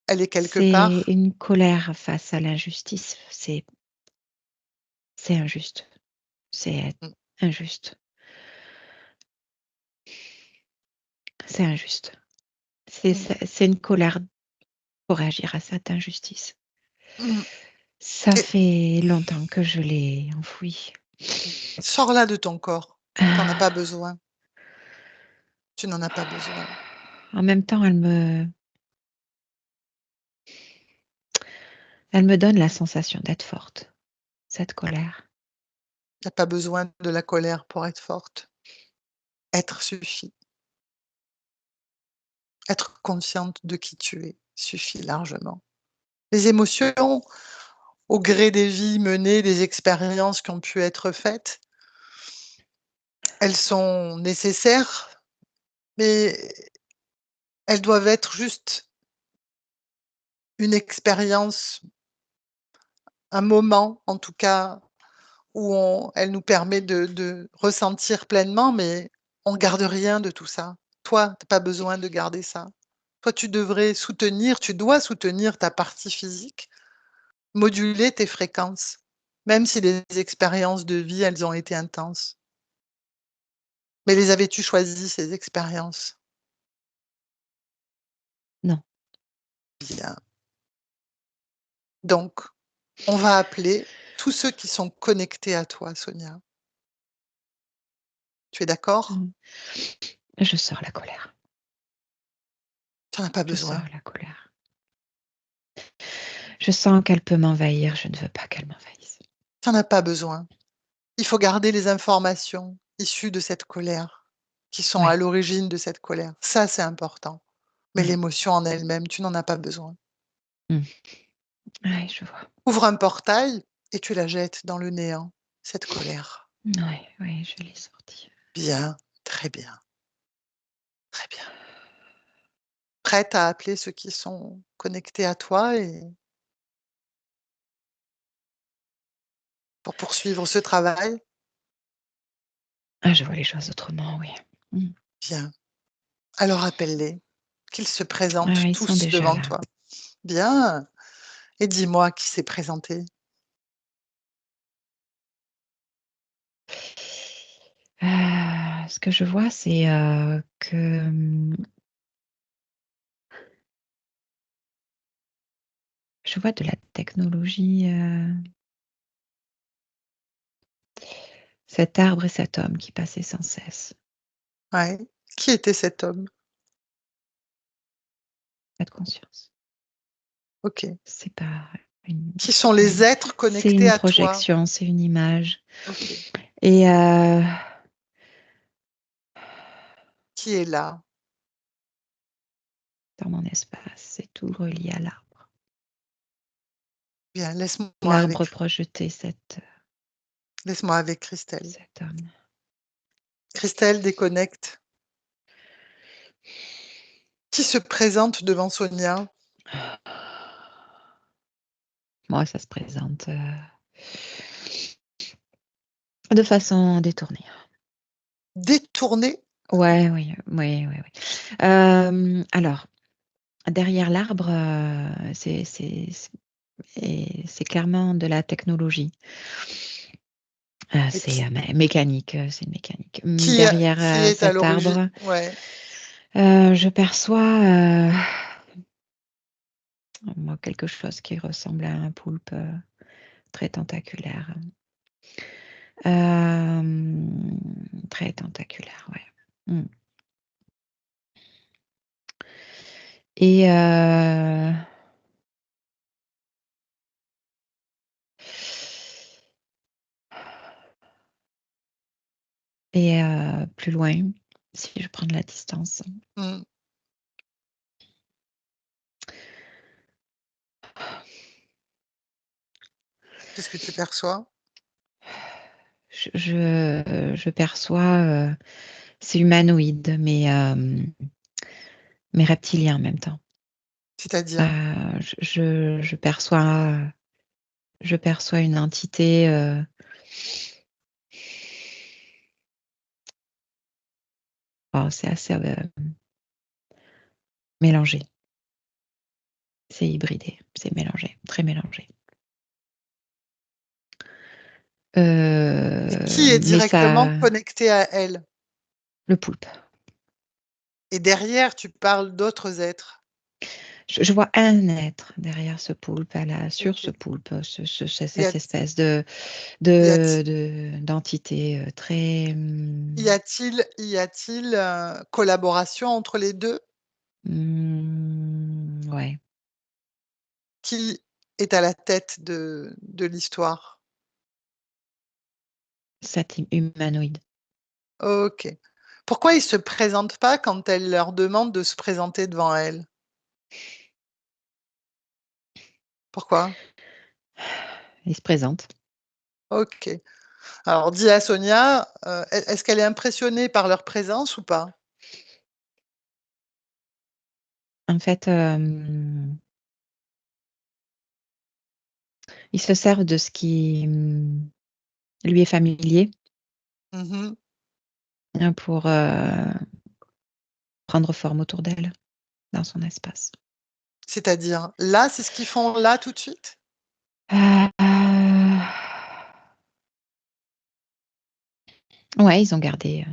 Elle est quelque C'est part? une colère face à l'injustice. C'est injuste. C'est Mmh, injuste. C'est injuste. mmh, C'est une colère pour réagir à cette injustice. mmh. Ça Et fait longtemps que je l'ai enfouie. sors-la de ton corps. Tu en as pas Ah, besoin. Tu n'en as pas besoin. en même temps, elle me donne la sensation d'être forte, cette colère. Tu as pas besoin de la colère pour être forte. Être suffit. Être consciente de qui tu es suffit largement. Les émotions, au gré des vies menées, des expériences qui ont pu être faites, elles sont nécessaires, mais elles doivent être juste une expérience, un moment en tout cas où elle nous permet de ressentir pleinement, mais on garde rien de tout ça. Toi, tu as pas besoin de garder ça. Toi, tu dois soutenir ta partie physique, moduler tes fréquences, même si les expériences de vie, elles ont été intenses. Mais les avais-tu choisies, ces expériences? Non. Bien. Donc, on va appeler tous ceux qui sont connectés à toi, Sonia. Tu es d'accord? Mm. Je sors la colère. Tu en as pas Je sors besoin. la colère. Je sens qu'elle peut m'envahir. Je ne veux pas qu'elle m'envahisse. Tu en as pas besoin. Il faut garder les informations issues de cette colère, qui sont à Ouais, l'origine de cette colère. Ça, c'est important. Mais ouais. l'émotion en elle-même, tu n'en as pas besoin. Mm. Ouais, je vois. Ouvre un portail et tu la jettes dans le néant, cette colère. Ouais, ouais, je l'ai sorti. Bien, très bien, très bien. Prête à appeler ceux qui sont connectés à toi et pour poursuivre ce travail? Ah, je vois les choses autrement, oui. Mm. Bien. Alors appelle-les, qu'ils se présentent Ah, ils sont tous déjà devant là. toi. Bien. Et dis-moi qui s'est présenté. Ce que je vois, c'est que je vois de la technologie, cet arbre et cet homme qui passaient sans cesse. Ouais. Qui était cet homme? Pas de conscience. OK. C'est pas une, Qui sont ouais. les êtres C'est connectés une à toi? projection, c'est une image. OK. Et Qui est là? dans mon espace, c'est tout relié à l'arbre. Bien, L'arbre projeté, laisse-moi avec Christelle. cet homme. Christelle, déconnecte. Qui se présente devant Sonia? Moi, ça se présente de façon détournée. Détournée? Ouais, oui, oui, oui, oui. Alors, derrière l'arbre, c'est clairement de la technologie. Et C'est mécanique, c'est une mécanique. qui Derrière qui est à cet l'origine? arbre, Ouais, je perçois moi, quelque chose qui ressemble à un poulpe très tentaculaire. Très tentaculaire, ouais. Mm. Et plus loin, si je prends de la distance, mmh. Qu'est-ce que tu perçois? je perçois C'est humanoïde, mais reptilien en même temps. C'est-à-dire? Je perçois une entité c'est assez mélangé. C'est hybridé, c'est mélangé, très mélangé. Et qui est Mais directement ça connecté à elle? le poulpe. Et derrière, tu parles d'autres êtres? Je vois un être derrière ce poulpe, sur ce OK. poulpe, Y a cette espèce y a-t d'entité, très, y a-t-il, collaboration entre les 2? ouais, Qui est à la tête de l'histoire? cet humanoïde. OK. Pourquoi ils se présentent pas quand elle leur demande de se présenter devant elle? Pourquoi? Il se présente. OK. Alors dis à Sonia, est-ce qu'elle est impressionnée par leur présence ou pas? En fait, il se sert de ce qui, lui est familier, Mmh. pour, prendre forme autour d'elle, dans son espace. C'est-à-dire? Là, c'est ce qu'ils font là, tout de suite? Heu, ouais, ils ont gardé,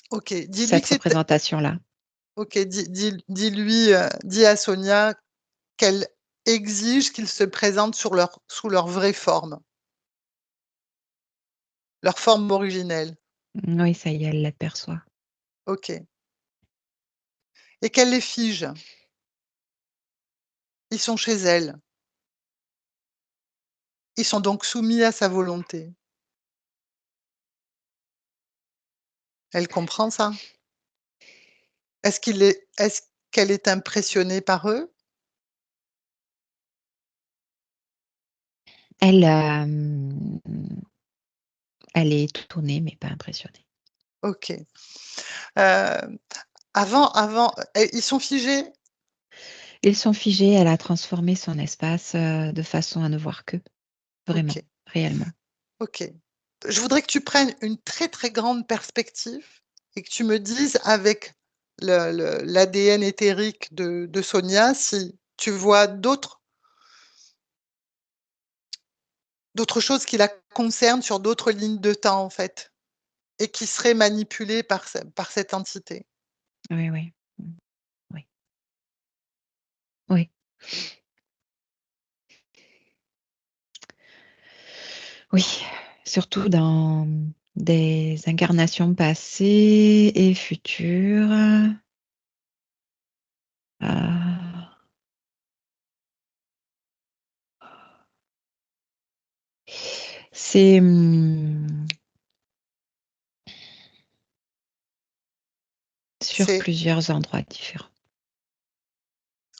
OK, dis-lui cette que c'est représentation-là. OK, dis-lui, dis à Sonia qu'elle exige qu'ils se présentent sous leur vraie forme, leur forme originelle. Oui, ça y est, elle l'aperçoit. OK, et qu'elle les fige. Ils sont chez elle. Ils sont donc soumis à sa volonté. Elle comprend ça? Est-ce qu'elle est impressionnée par eux? Elle, elle est étonnée, mais pas impressionnée. OK. Hem, ils sont figés? Ils sont figés, elle a transformé son espace, de façon à ne voir qu'eux, vraiment, OK, réellement. OK. Je voudrais que tu prennes une très, très grande perspective et que tu me dises avec l'ADN éthérique de Sonia si tu vois d'autres choses qui la concernent sur d'autres lignes de temps, en fait, et qui seraient manipulées par cette entité. Oui, oui. Oui, oui, oui, surtout dans des incarnations passées et futures. Heu, c'est, sur C'est plusieurs endroits différents.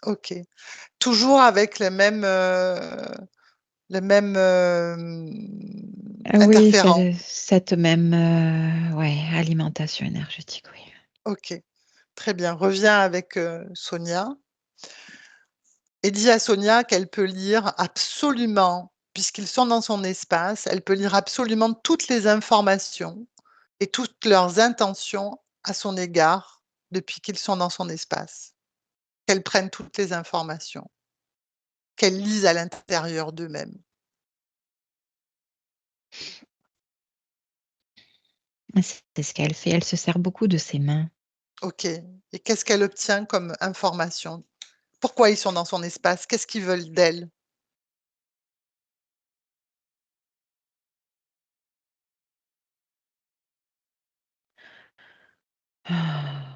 OK. Toujours avec les mêmes, Oui, interférents? c'est cette même, ouais, alimentation énergétique, oui. OK, très bien. Reviens avec, Sonia et dis à Sonia qu'elle peut lire absolument, puisqu'ils sont dans son espace, elle peut lire absolument toutes les informations et toutes leurs intentions à son égard depuis qu'ils sont dans son espace. Qu'elle prenne toutes les informations, qu'elle lise à l'intérieur d'eux-mêmes. C'est ce qu'elle fait, elle se sert beaucoup de ses mains. OK, et qu'est-ce qu'elle obtient comme information? Pourquoi ils sont dans son espace? Qu'est-ce qu'ils veulent d'elle? Ah,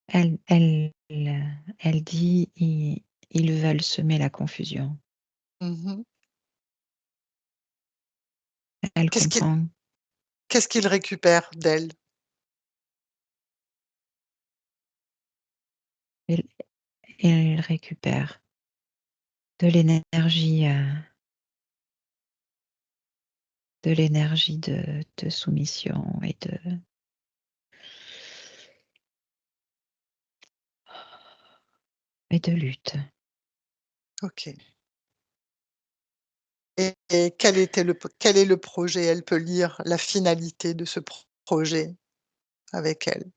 elle dit: Ils veulent semer la confusion». Mmh. Elle Qu'est-ce qu'ils comprend. qu'est-ce qu'ils récupèrent d'elle? Elle elle récupère de l'énergie, de l'énergie de soumission et de lutte. OK. Et quel est le projet? Elle peut lire la finalité de ce projet avec elle.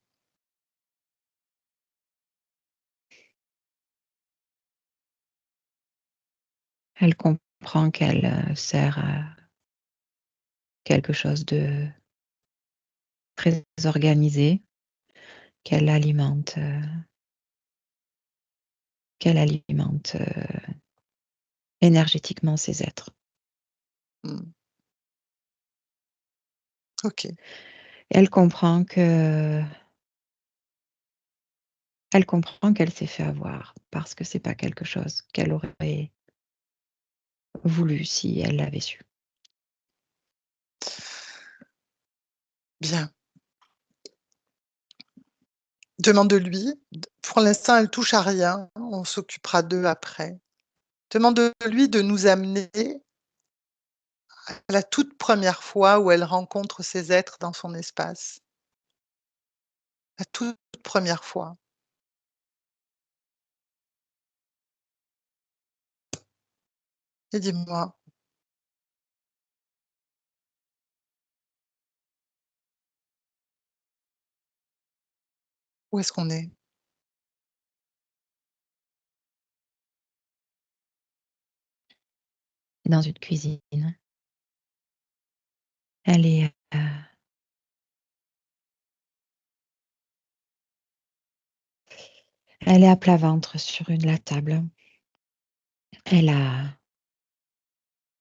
Elle comprend qu'elle sert à quelque chose de très organisé, qu'elle alimente, énergétiquement ses êtres. Mmh. OK. Elle comprend qu'elle s'est fait avoir parce que c'est pas quelque chose qu'elle aurait voulu si elle l'avait su. Bien. Demande-lui, pour l'instant, elle touche à rien, on s'occupera d'eux après. Demande-lui de nous amener à la toute première fois où elle rencontre ces êtres dans son espace. La toute première fois. Et dis-moi, où est-ce qu'on est? Dans une cuisine. Elle est, elle est à plat ventre sur la table. Elle a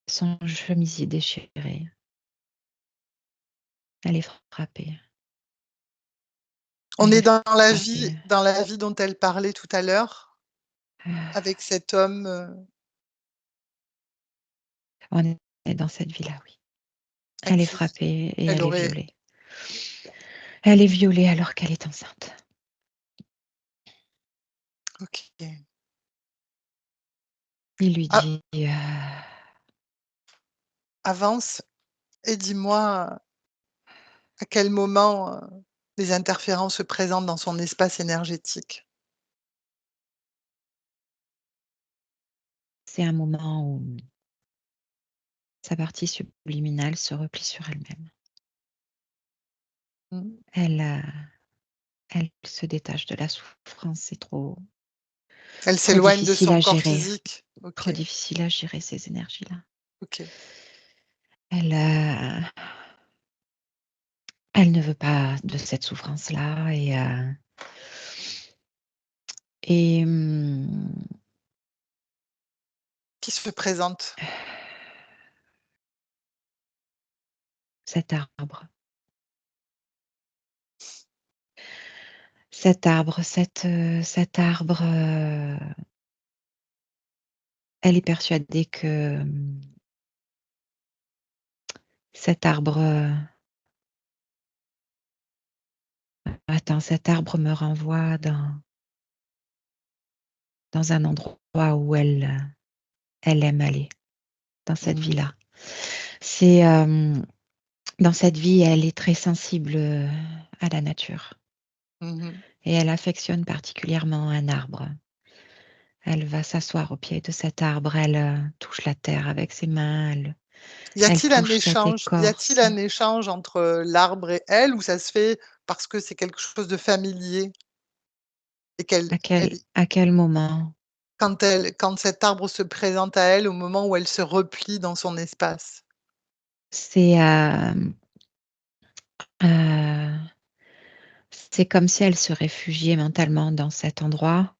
son chemisier déchiré. Elle est frappée. On Elle est est dans frappée. la vie dont elle parlait tout à l'heure, avec cet homme, On est dans cette vie-là, oui. à Elle est qui frappée et elle elle est aurait violée. Elle est violée alors qu'elle est enceinte. OK. Il lui A dit, avance et dis-moi à quel moment, les interférences se présentent dans son espace énergétique? c'est un moment où sa partie subliminale se replie sur elle-même. Mmh. Elle, elle se détache de la souffrance, c'est Elle trop s'éloigne de difficile son à corps gérer, physique? OK, trop difficile à gérer ces énergies-là. OK. Elle, elle ne veut pas de cette souffrance-là et Qui se présente? cet arbre cet arbre, elle est persuadée que, cet arbre, cet arbre me renvoie dans un endroit où elle aime aller, dans cette Mmh. vie-là. C'est, dans cette vie, elle est très sensible, à la nature Mmh. et elle affectionne particulièrement un arbre. Elle va s'asseoir au pied de cet arbre, elle, touche la terre avec ses mains, elle touche cette Y a-t-il écorce. un échange entre, l'arbre et elle ou ça se fait parce que c'est quelque chose de familier et qu'elle elle À quel moment? quand cet arbre se présente à elle au moment où elle se replie dans son espace? C'est, heu, c'est comme si elle se réfugiait mentalement dans cet endroit,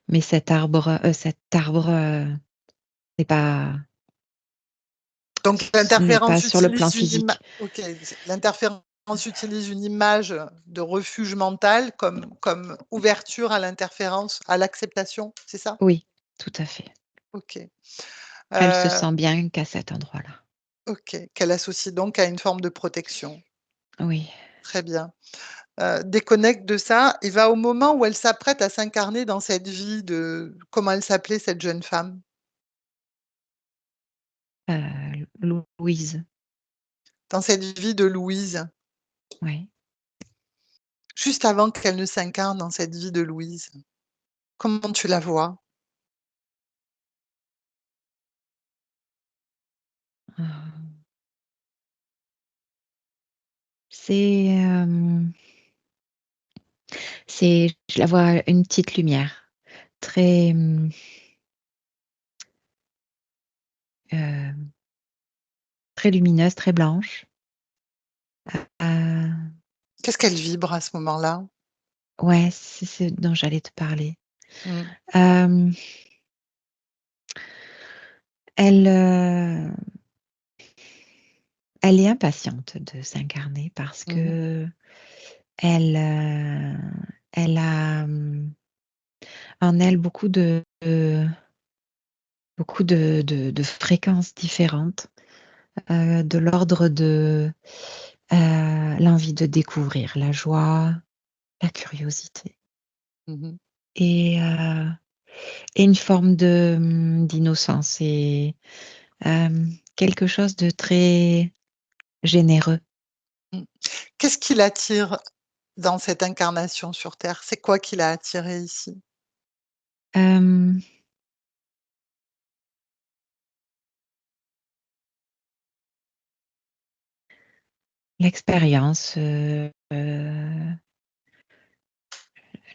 mais cet arbre, n'est pas Donc n'est pas l'interférence sur le plan utilise une ima physique. OK, l'interférence utilise une image de refuge mental comme ouverture à l'interférence, à l'acceptation, c'est ça? Oui, tout à fait. OK. Elle se Heu, sent bien qu'à cet endroit-là. OK, qu'elle associe donc à une forme de protection. Oui, Très bien. Déconnecte de ça et va au moment où elle s'apprête à s'incarner dans cette vie de comment elle s'appelait cette jeune femme? Louise. dans cette vie de Louise, Oui. juste avant qu'elle ne s'incarne dans cette vie de Louise? Comment tu la vois? Heu, c'est, je la vois une petite lumière très, heu, très lumineuse, très blanche. Heu, Qu'est-ce qu'elle vibre à ce moment-là? ouais, c'est ce dont j'allais te parler. Mmh. Hem, elle, elle est impatiente de s'incarner parce Mmh mh. qu'elle, elle a, en elle beaucoup de fréquences différentes, de l'ordre de, l'envie de découvrir, la joie, la curiosité Mmh. et une forme de, d'innocence et quelque chose de très généreux. Mmh. Qu'est-ce qui l'attire dans cette incarnation sur terre? C'est quoi qui l'a attirée ici? Hem, l'expérience,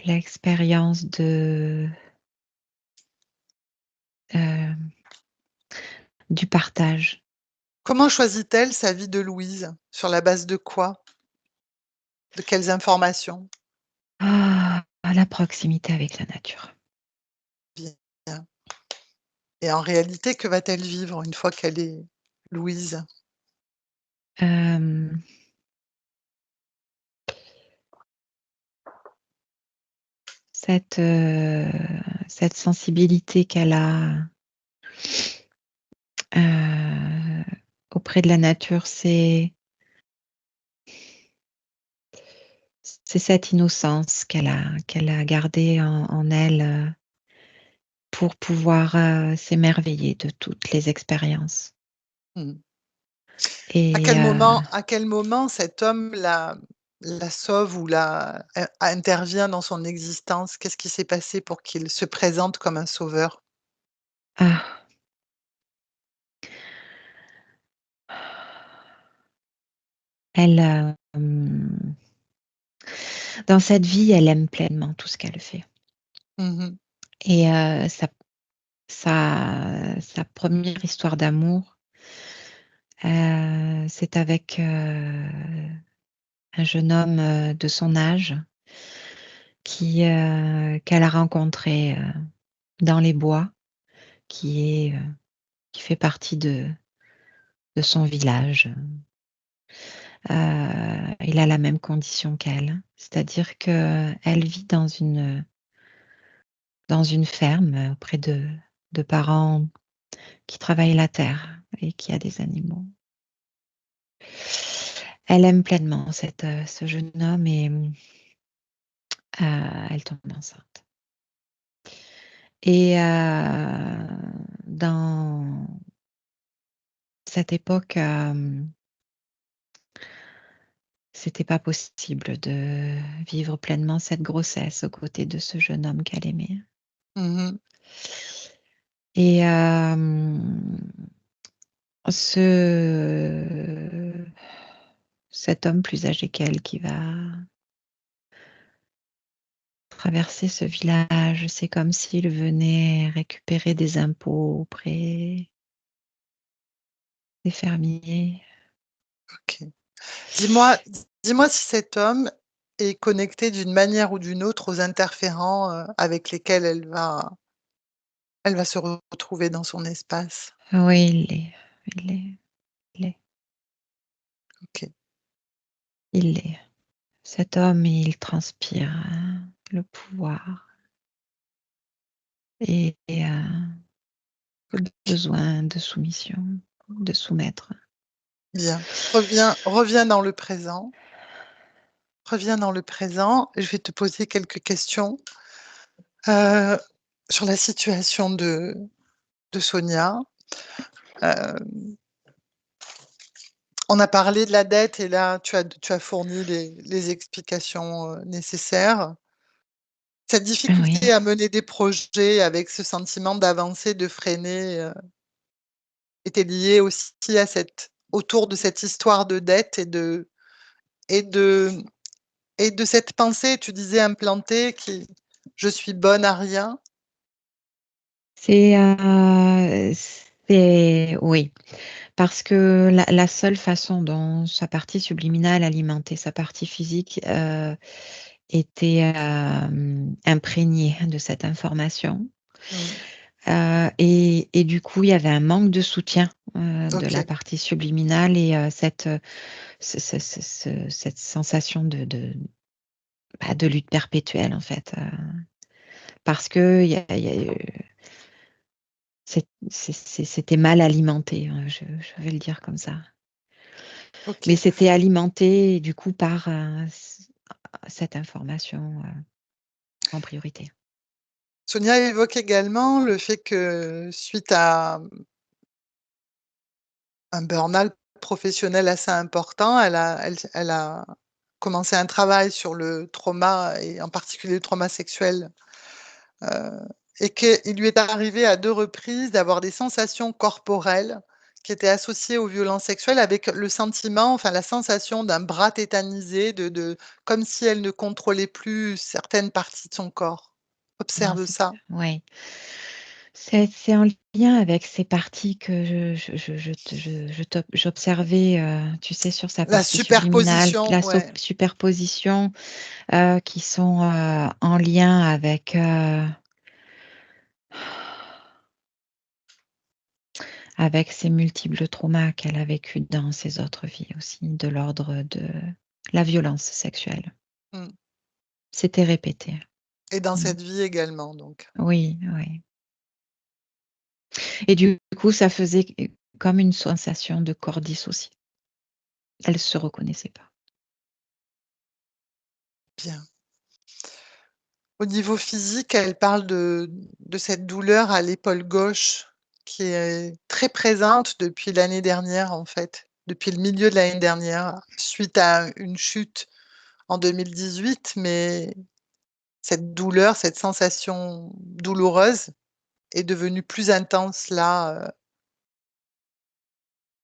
l'expérience hem, du partage. Comment choisit-elle sa vie de Louise? Sur la base de quoi? De quelles informations? La proximité avec la nature. Bien. Et en réalité, que va-t-elle vivre une fois qu'elle est Louise? Hem, cette, cette sensibilité qu'elle a, heu, auprès de la nature, c'est cette innocence qu'elle a gardée en elle, pour pouvoir, s'émerveiller de toutes les expériences Mmh. et À quel moment cet homme la sauve ou la intervient dans son existence? Qu'est-ce qui s'est passé pour qu'il se présente comme un sauveur? ah, elle, dans cette vie, elle aime pleinement tout ce qu'elle fait Mmh mh. et sa 1re histoire d'amour, c'est avec, un jeune homme, de son âge qu'elle a rencontré, dans les bois, qui fait partie de son village. Il a la même condition qu'elle, c'est-à-dire qu'elle vit dans une ferme auprès de parents qui travaillent la terre et qui a des animaux. Elle aime pleinement ce jeune homme et elle tombe enceinte et dans cette époque, c'était pas possible de vivre pleinement cette grossesse aux côtés de ce jeune homme qu'elle aimait Mmh. et ce cet homme plus âgé qu'elle qui va traverser ce village, c'est comme s'il venait récupérer des impôts auprès des fermiers. OK. Dis-moi dis-moi si cet homme est connecté d'une manière ou d'une autre aux interférents, avec lesquels elle va se retrouver dans son espace. Oui, il l'est, il l'est, OK, il l'est. Cet homme, il transpire, le pouvoir et le besoin de soumission, de soumettre. bien. Reviens dans le présent. Reviens dans le présent. Je vais te poser quelques questions, heu, sur la situation de Sonia. Heu, On a parlé de la dette et là, tu as fourni les explications, nécessaires. Cette difficulté Oui. à mener des projets avec ce sentiment d'avancer, de freiner, était liée aussi à autour de cette histoire de dette et de et de cette pensée, tu disais implantée qui: «Je suis bonne à rien». C'est, oui, parce que la seule façon dont sa partie subliminale alimentait sa partie physique, était, imprégnée de cette information. Mmh. Et du coup, il y avait un manque de soutien, de la OK, partie subliminale et cette sensation de lutte perpétuelle, en fait, parce qu'il y a eu c'était mal alimenté, je vais le dire comme ça. Mais OK. c'était alimenté du coup par, cette information, en priorité. Sonia évoque également le fait que suite à un burn-out professionnel assez important, elle a commencé un travail sur le trauma et en particulier le trauma sexuel, heu et qu'il lui est arrivé à 2 reprises d'avoir des sensations corporelles qui étaient associées aux violences sexuelles avec le sentiment, enfin la sensation d'un bras tétanisé, de comme si elle ne contrôlait plus certaines parties de son corps. Non, Observe c'est ça. ouais. C'est en lien avec ces parties que j'observais, tu sais, sur sa La partie subliminale, superposition, la ouais. superposition, qui sont, en lien avec ces multiples traumas qu'elle a vécus dans ses autres vies aussi, de l'ordre de la violence sexuelle. Mmh, C'était répété. et dans Mmh. cette vie également donc. Oui, oui, et du coup, ça faisait comme une sensation de corps dissocié. Elle se reconnaissait pas. Bien. Au niveau physique, elle parle de cette douleur à l'épaule gauche qui est très présente depuis l'année dernière, en fait, depuis le milieu de l'année dernière, suite à une chute en 2018, mais cette douleur, cette sensation douloureuse est devenue plus intense là,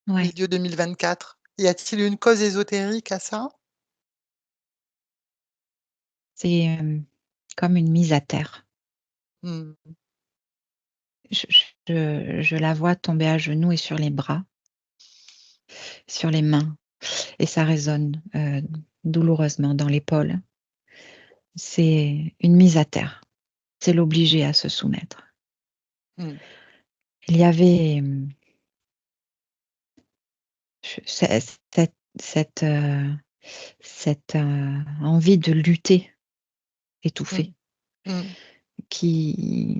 Ouais, milieu 2024. Y a-t-il une cause ésotérique à ça? c'est, comme une mise à terre. Mmh. Je la vois tomber à genoux et sur les bras, sur les mains et ça résonne, douloureusement dans l'épaule. C'est une mise à terre. C'est l'obliger à se soumettre. Mmh. Il y avait, je cette, envie de lutter Mmh. étouffée Mmh. qui,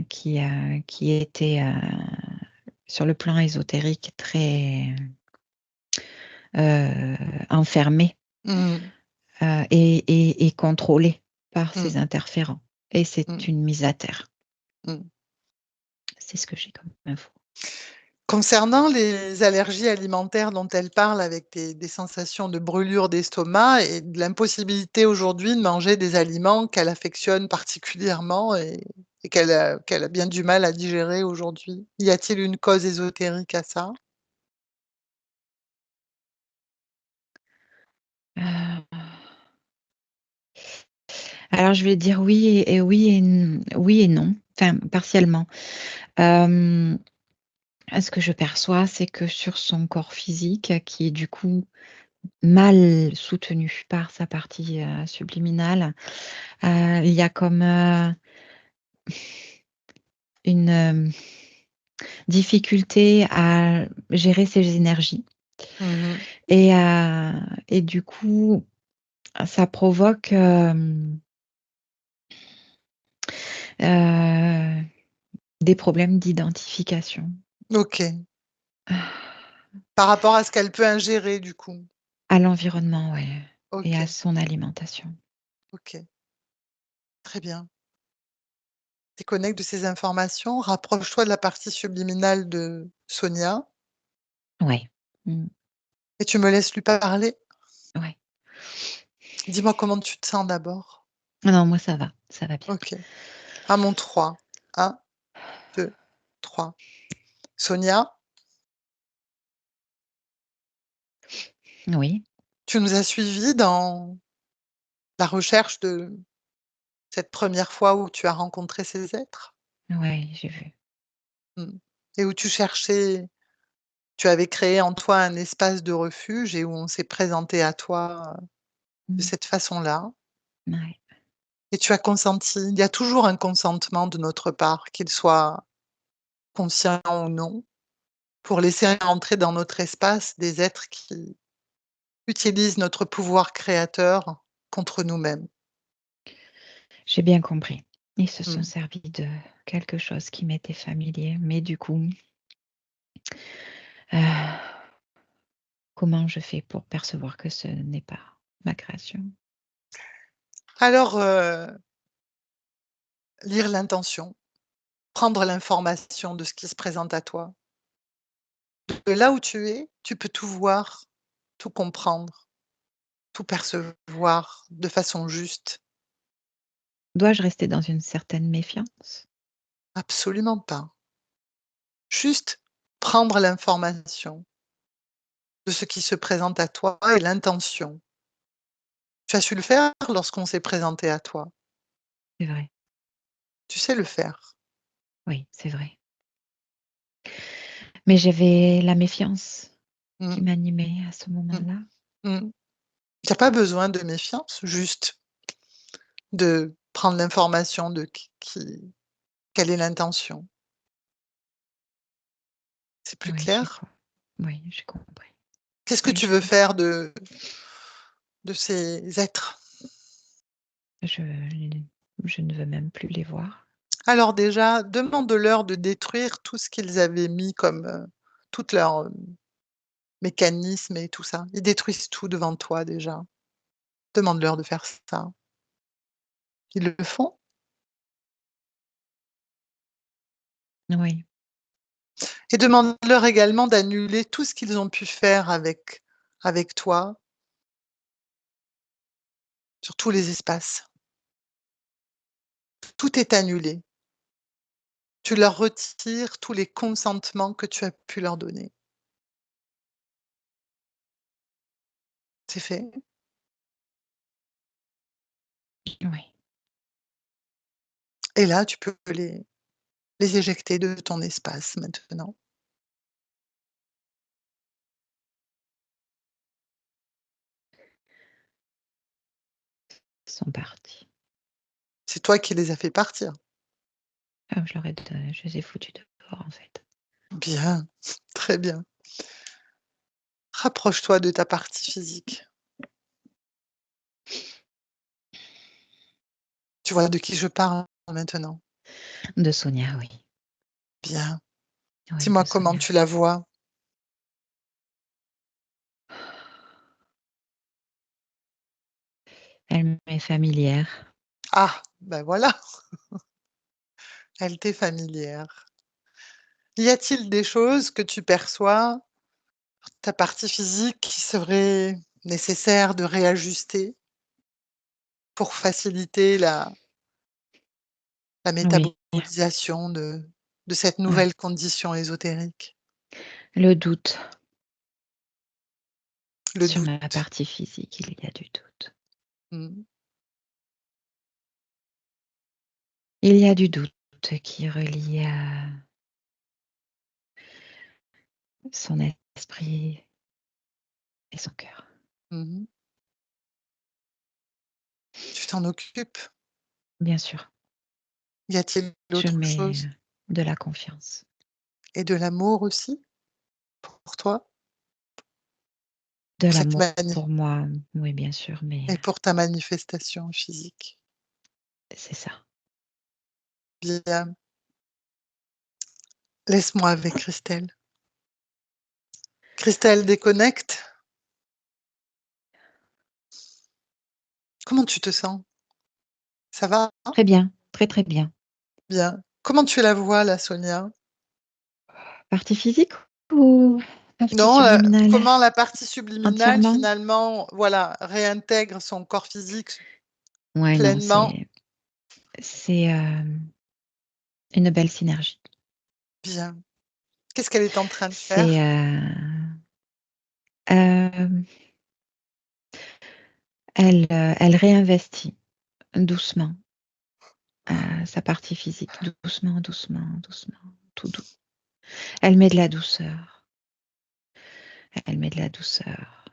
qui était, sur le plan ésotérique très, enfermée, Mmh. et contrôlée par Mmh. ces interférents et Mmh. c'est une mise à terre. Mmh. C'est ce que j'ai comme info. Concernant les allergies alimentaires dont elle parle avec des sensations de brûlure d'estomac et de l'impossibilité aujourd'hui de manger des aliments qu'elle affectionne particulièrement et qu'elle a bien du mal à digérer aujourd'hui. Y a-t-il une cause ésotérique à ça? Heu, alors je vais dire oui et oui oui et non, enfin partiellement. Hem, Ce que je perçois, c'est que sur son corps physique qui est du coup mal soutenu par sa partie, subliminale, il y a comme, une, difficulté à gérer ses énergies Mmh mh. et du coup, ça provoque, heu, des problèmes d'identification. OK. Par rapport à ce qu'elle peut ingérer du coup? À l'environnement, ouais, et à OK, son alimentation. OK, très bien. Déconnecte de ces informations, rapproche-toi de la partie subliminale de Sonia. Ouais. Mmh. Et tu me laisses lui parler? Ouais. Dis-moi comment tu te sens d'abord? Non, moi ça va bien. OK. À mon 3. 1, 2, 3. Sonia, Oui, tu nous as suivis dans la recherche de cette première fois où tu as rencontré ces êtres? ouais, j'ai vu. Mmh. Et où tu avais créé en toi un espace de refuge et où on s'est présenté à toi, de Mmh. cette façon-là Ouais, et tu as consenti. Il y a toujours un consentement de notre part, qu'il soit conscient ou non, pour laisser entrer dans notre espace des êtres qui utilisent notre pouvoir créateur contre nous-mêmes. j'ai bien compris. Ils se sont Mmh. servis de quelque chose qui m'était familier, mais du coup, heu, comment je fais pour percevoir que ce n'est pas ma création? Alors, lire l'intention, prendre l'information de ce qui se présente à toi. De là où tu es, tu peux tout voir, tout comprendre, tout percevoir de façon juste. Dois-je rester dans une certaine méfiance? Absolument pas. Juste prendre l'information de ce qui se présente à toi et l'intention. Tu as su le faire lorsqu'on s'est présenté à toi. C'est vrai, Tu sais le faire. oui, c'est vrai. Mais j'avais la méfiance qui Mmh, m'animait à ce mmh, moment-là. mmh. Tu as pas besoin de méfiance, juste de prendre l'information de quelle est l'intention. C'est plus Oui, clair? j'ai compris. Qu'est-ce que Oui, tu j'ai veux compris. faire de ces êtres? Je je ne veux même plus les voir. Alors déjà, demande-leur de détruire tout ce qu'ils avaient mis comme, toutes leurs, mécanismes et tout ça. Ils détruisent tout devant toi déjà. Demande-leur de faire ça. Ils le font? Oui, Et demande-leur également d'annuler tout ce qu'ils ont pu faire avec toi sur tous les espaces. Tout est annulé. Tu leur retires tous les consentements que tu as pu leur donner. C'est fait. oui, Et là, tu peux les éjecter de ton espace maintenant. ils sont partis. C'est toi qui les as fait partir. Ah, je les ai foutus dehors, en fait. Bien, très bien. Rapproche-toi de ta partie physique. Tu vois de qui je parle maintenant? De Sonia, oui. Bien. Oui, Dis-moi de comment Sonia. tu la vois? Elle m'est familière. Ah, ben voilà, elle t'est familière. Y a-t-il des choses que tu perçois, ta partie physique, qui serait nécessaire de réajuster pour faciliter la Oui, métabolisation de cette ouais. nouvelle condition ésotérique? Le doute Le sur ma doute. partie physique, il y a du doute. Mmh. Il y a du doute qui est relié à son esprit et son cœur. Mmh. Tu t'en occupes? Bien sûr, Y a-t-il je autre mets chose? de la confiance. Et de l'amour aussi pour toi? De Pour cette l'amour mani pour moi, oui, bien sûr, mais et pour ta manifestation physique? c'est ça. Bien, laisse-moi avec Christelle. Christelle, déconnecte. Comment tu te sens? Ça va? Très bien, très, très bien. Bien. Comment tu la vois là, Sonia? Partie physique ou? Partie Non, subliminale, comment la partie subliminale, entièrement? finalement, voilà, réintègre son corps physique Ouais, non, pleinement. c'est, une belle synergie. Bien. Qu'est-ce qu'elle est en train de C'est, faire? hem, elle réinvestit doucement, sa partie physique, doucement, doucement, doucement, tout doux. Elle met de la douceur, elle met de la douceur,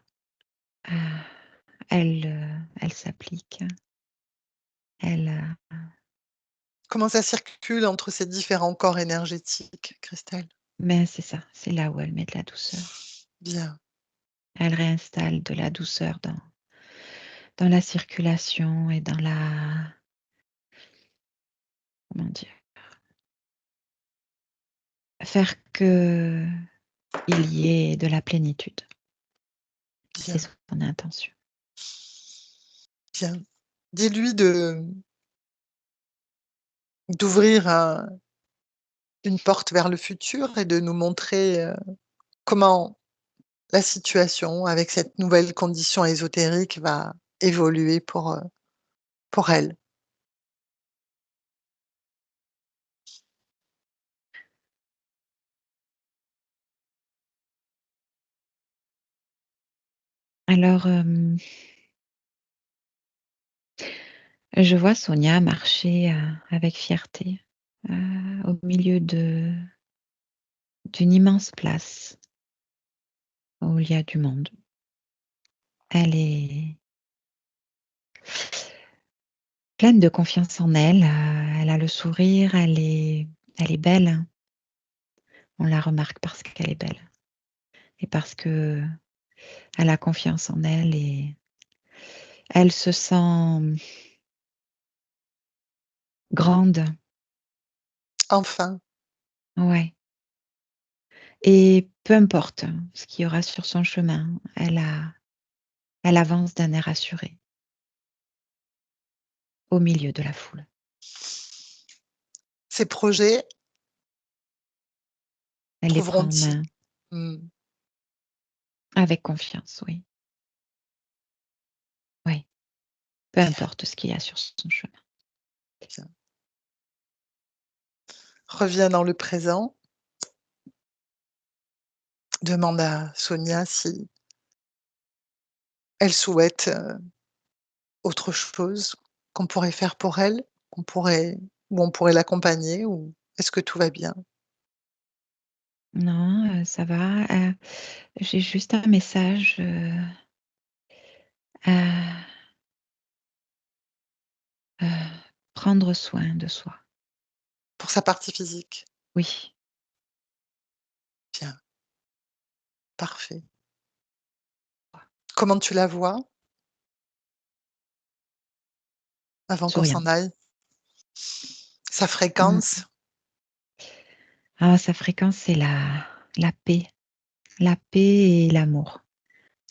elle s'applique, elle, Comment ça circule entre ces différents corps énergétiques, Christelle? mais c'est ça, c'est là où elle met de la douceur. Bien. Elle réinstalle de la douceur dans la circulation et dans la comment dire? Faire qu'il y ait de la plénitude. C'est Bien, son intention. bien. Dis-lui d'ouvrir une porte vers le futur et de nous montrer, comment la situation avec cette nouvelle condition ésotérique va évoluer pour elle. Alors, je vois Sonia marcher, avec fierté, au milieu d'une immense place où il y a du monde. Elle est pleine de confiance en elle, elle a le sourire, elle est belle. On la remarque parce qu'elle est belle et parce qu'elle a confiance en elle et elle se sent grande. Enfin, Ouais, et peu importe ce qu'il y aura sur son chemin, elle avance d'un air assuré, au milieu de la foule. ces projets Elle les prend en trouveront-ils main mmh, avec confiance, oui, oui, peu bien, importe ce qu'il y a sur son chemin. bien. Reviens dans le présent, demande à Sonia si elle souhaite, autre chose qu'on pourrait faire pour elle, qu'on pourrait où on pourrait l'accompagner ou est-ce que tout va bien? Non, ça va, j'ai juste un message, heu prendre soin de soi. Pour sa partie physique? Oui, Bien, parfait. Comment tu la vois avant qu'on s'en souriante. aille? Sa Mmh. fréquence? Ah, sa fréquence, c'est la paix et l'amour,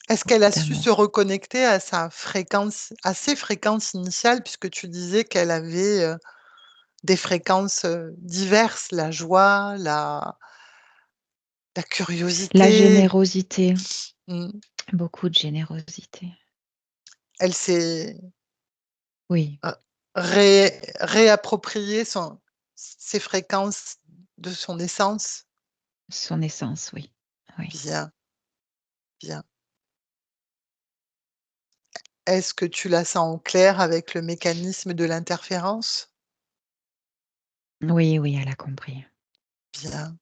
Est-ce qu'elle beaucoup a su se d'amour. reconnecter à ses fréquences initiales puisque tu disais qu'elle avait, des fréquences, diverses, la joie, la La curiosité? générosité, Mmh. beaucoup de générosité. Elle s'est Oui, r réapproprié ses fréquences de son essence? son essence, oui, oui. Bien, bien. Est-ce que tu la sens en clair avec le mécanisme de l'interférence? Oui, oui, elle a compris, Bien,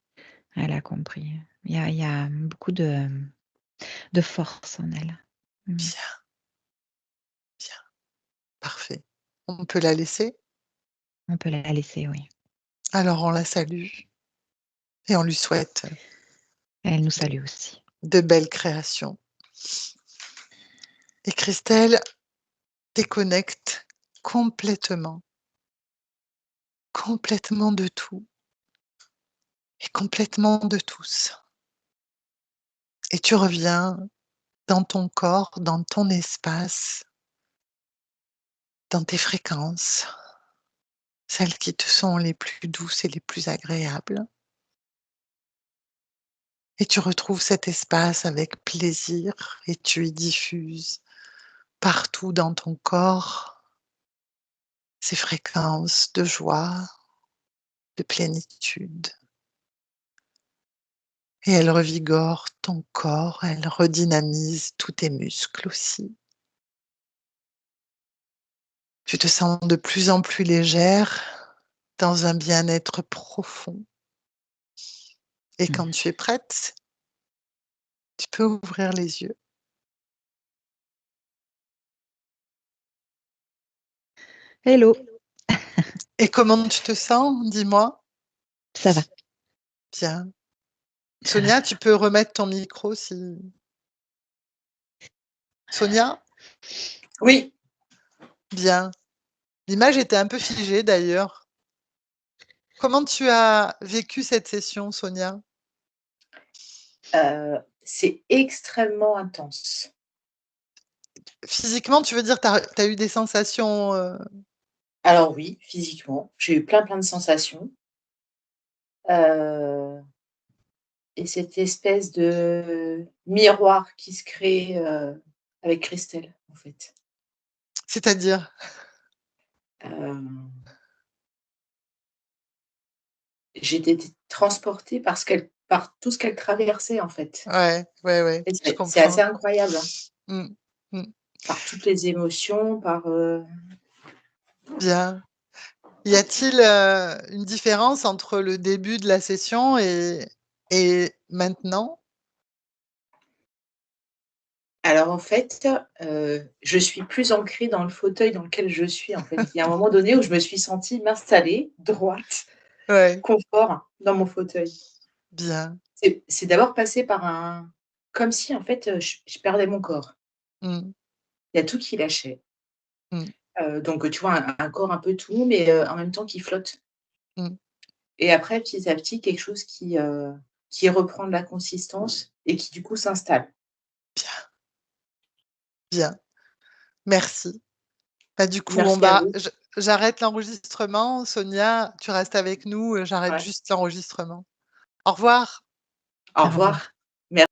elle a compris. Il y a beaucoup de force en elle. Mmh. bien, bien, parfait. On peut la laisser? On peut la laisser, oui. Alors on la salue et on lui souhaite Elle nous salue aussi. de belles créations. Et Christelle déconnecte complètement, complètement de tout et complètement de tous. Et tu reviens dans ton corps, dans ton espace, dans tes fréquences, celles qui te sont les plus douces et les plus agréables. Et tu retrouves cet espace avec plaisir et tu y diffuses partout dans ton corps ces fréquences de joie, de plénitude. Et elle revigore ton corps, elle redynamise tous tes muscles aussi. Tu te sens de plus en plus légère, dans un bien-être profond. Et quand tu es prête, tu peux ouvrir les yeux. Hello, Et comment tu te sens? Dis-moi. ça va, Bien. ça va, Sonia, ça tu va. peux remettre ton micro si... Sonia? Oui, Bien. L'image était un peu figée d'ailleurs. Comment tu as vécu cette session, Sonia? c'est extrêmement intense. Physiquement, tu veux dire, tu as eu des sensations... Alors oui, physiquement, j'ai eu plein de sensations. Heu et cette espèce de miroir qui se crée, avec Christelle, en fait. C'est-à-dire? Hem, j'étais transportée par tout ce qu'elle traversait, en fait Ouais, ouais, ouais, et je c'est assez comprends. incroyable, hein, Mmh, mmh. par toutes les émotions, Bien. Y a-t-il, une différence entre le début de la session et maintenant? alors en fait, je suis plus ancrée dans le fauteuil dans lequel je suis, en fait. Il y a un moment donné où je me suis sentie m'installer droite, Ouais, confort dans mon fauteuil. bien. C'est d'abord passé par un comme si en fait, je perdais mon corps. Mmh, Il y a tout qui lâchait. mmh, Donc tu vois un corps un peu tout mou, mais en même temps qui flotte mmh. et après petit à petit quelque chose qui reprend de la consistance et qui du coup s'installe. Bien, merci. Bah, du coup, Merci à vous. j'arrête l'enregistrement. Sonia, tu restes avec nous, j'arrête Ouais. juste l'enregistrement. Au revoir. Au Au revoir. revoir.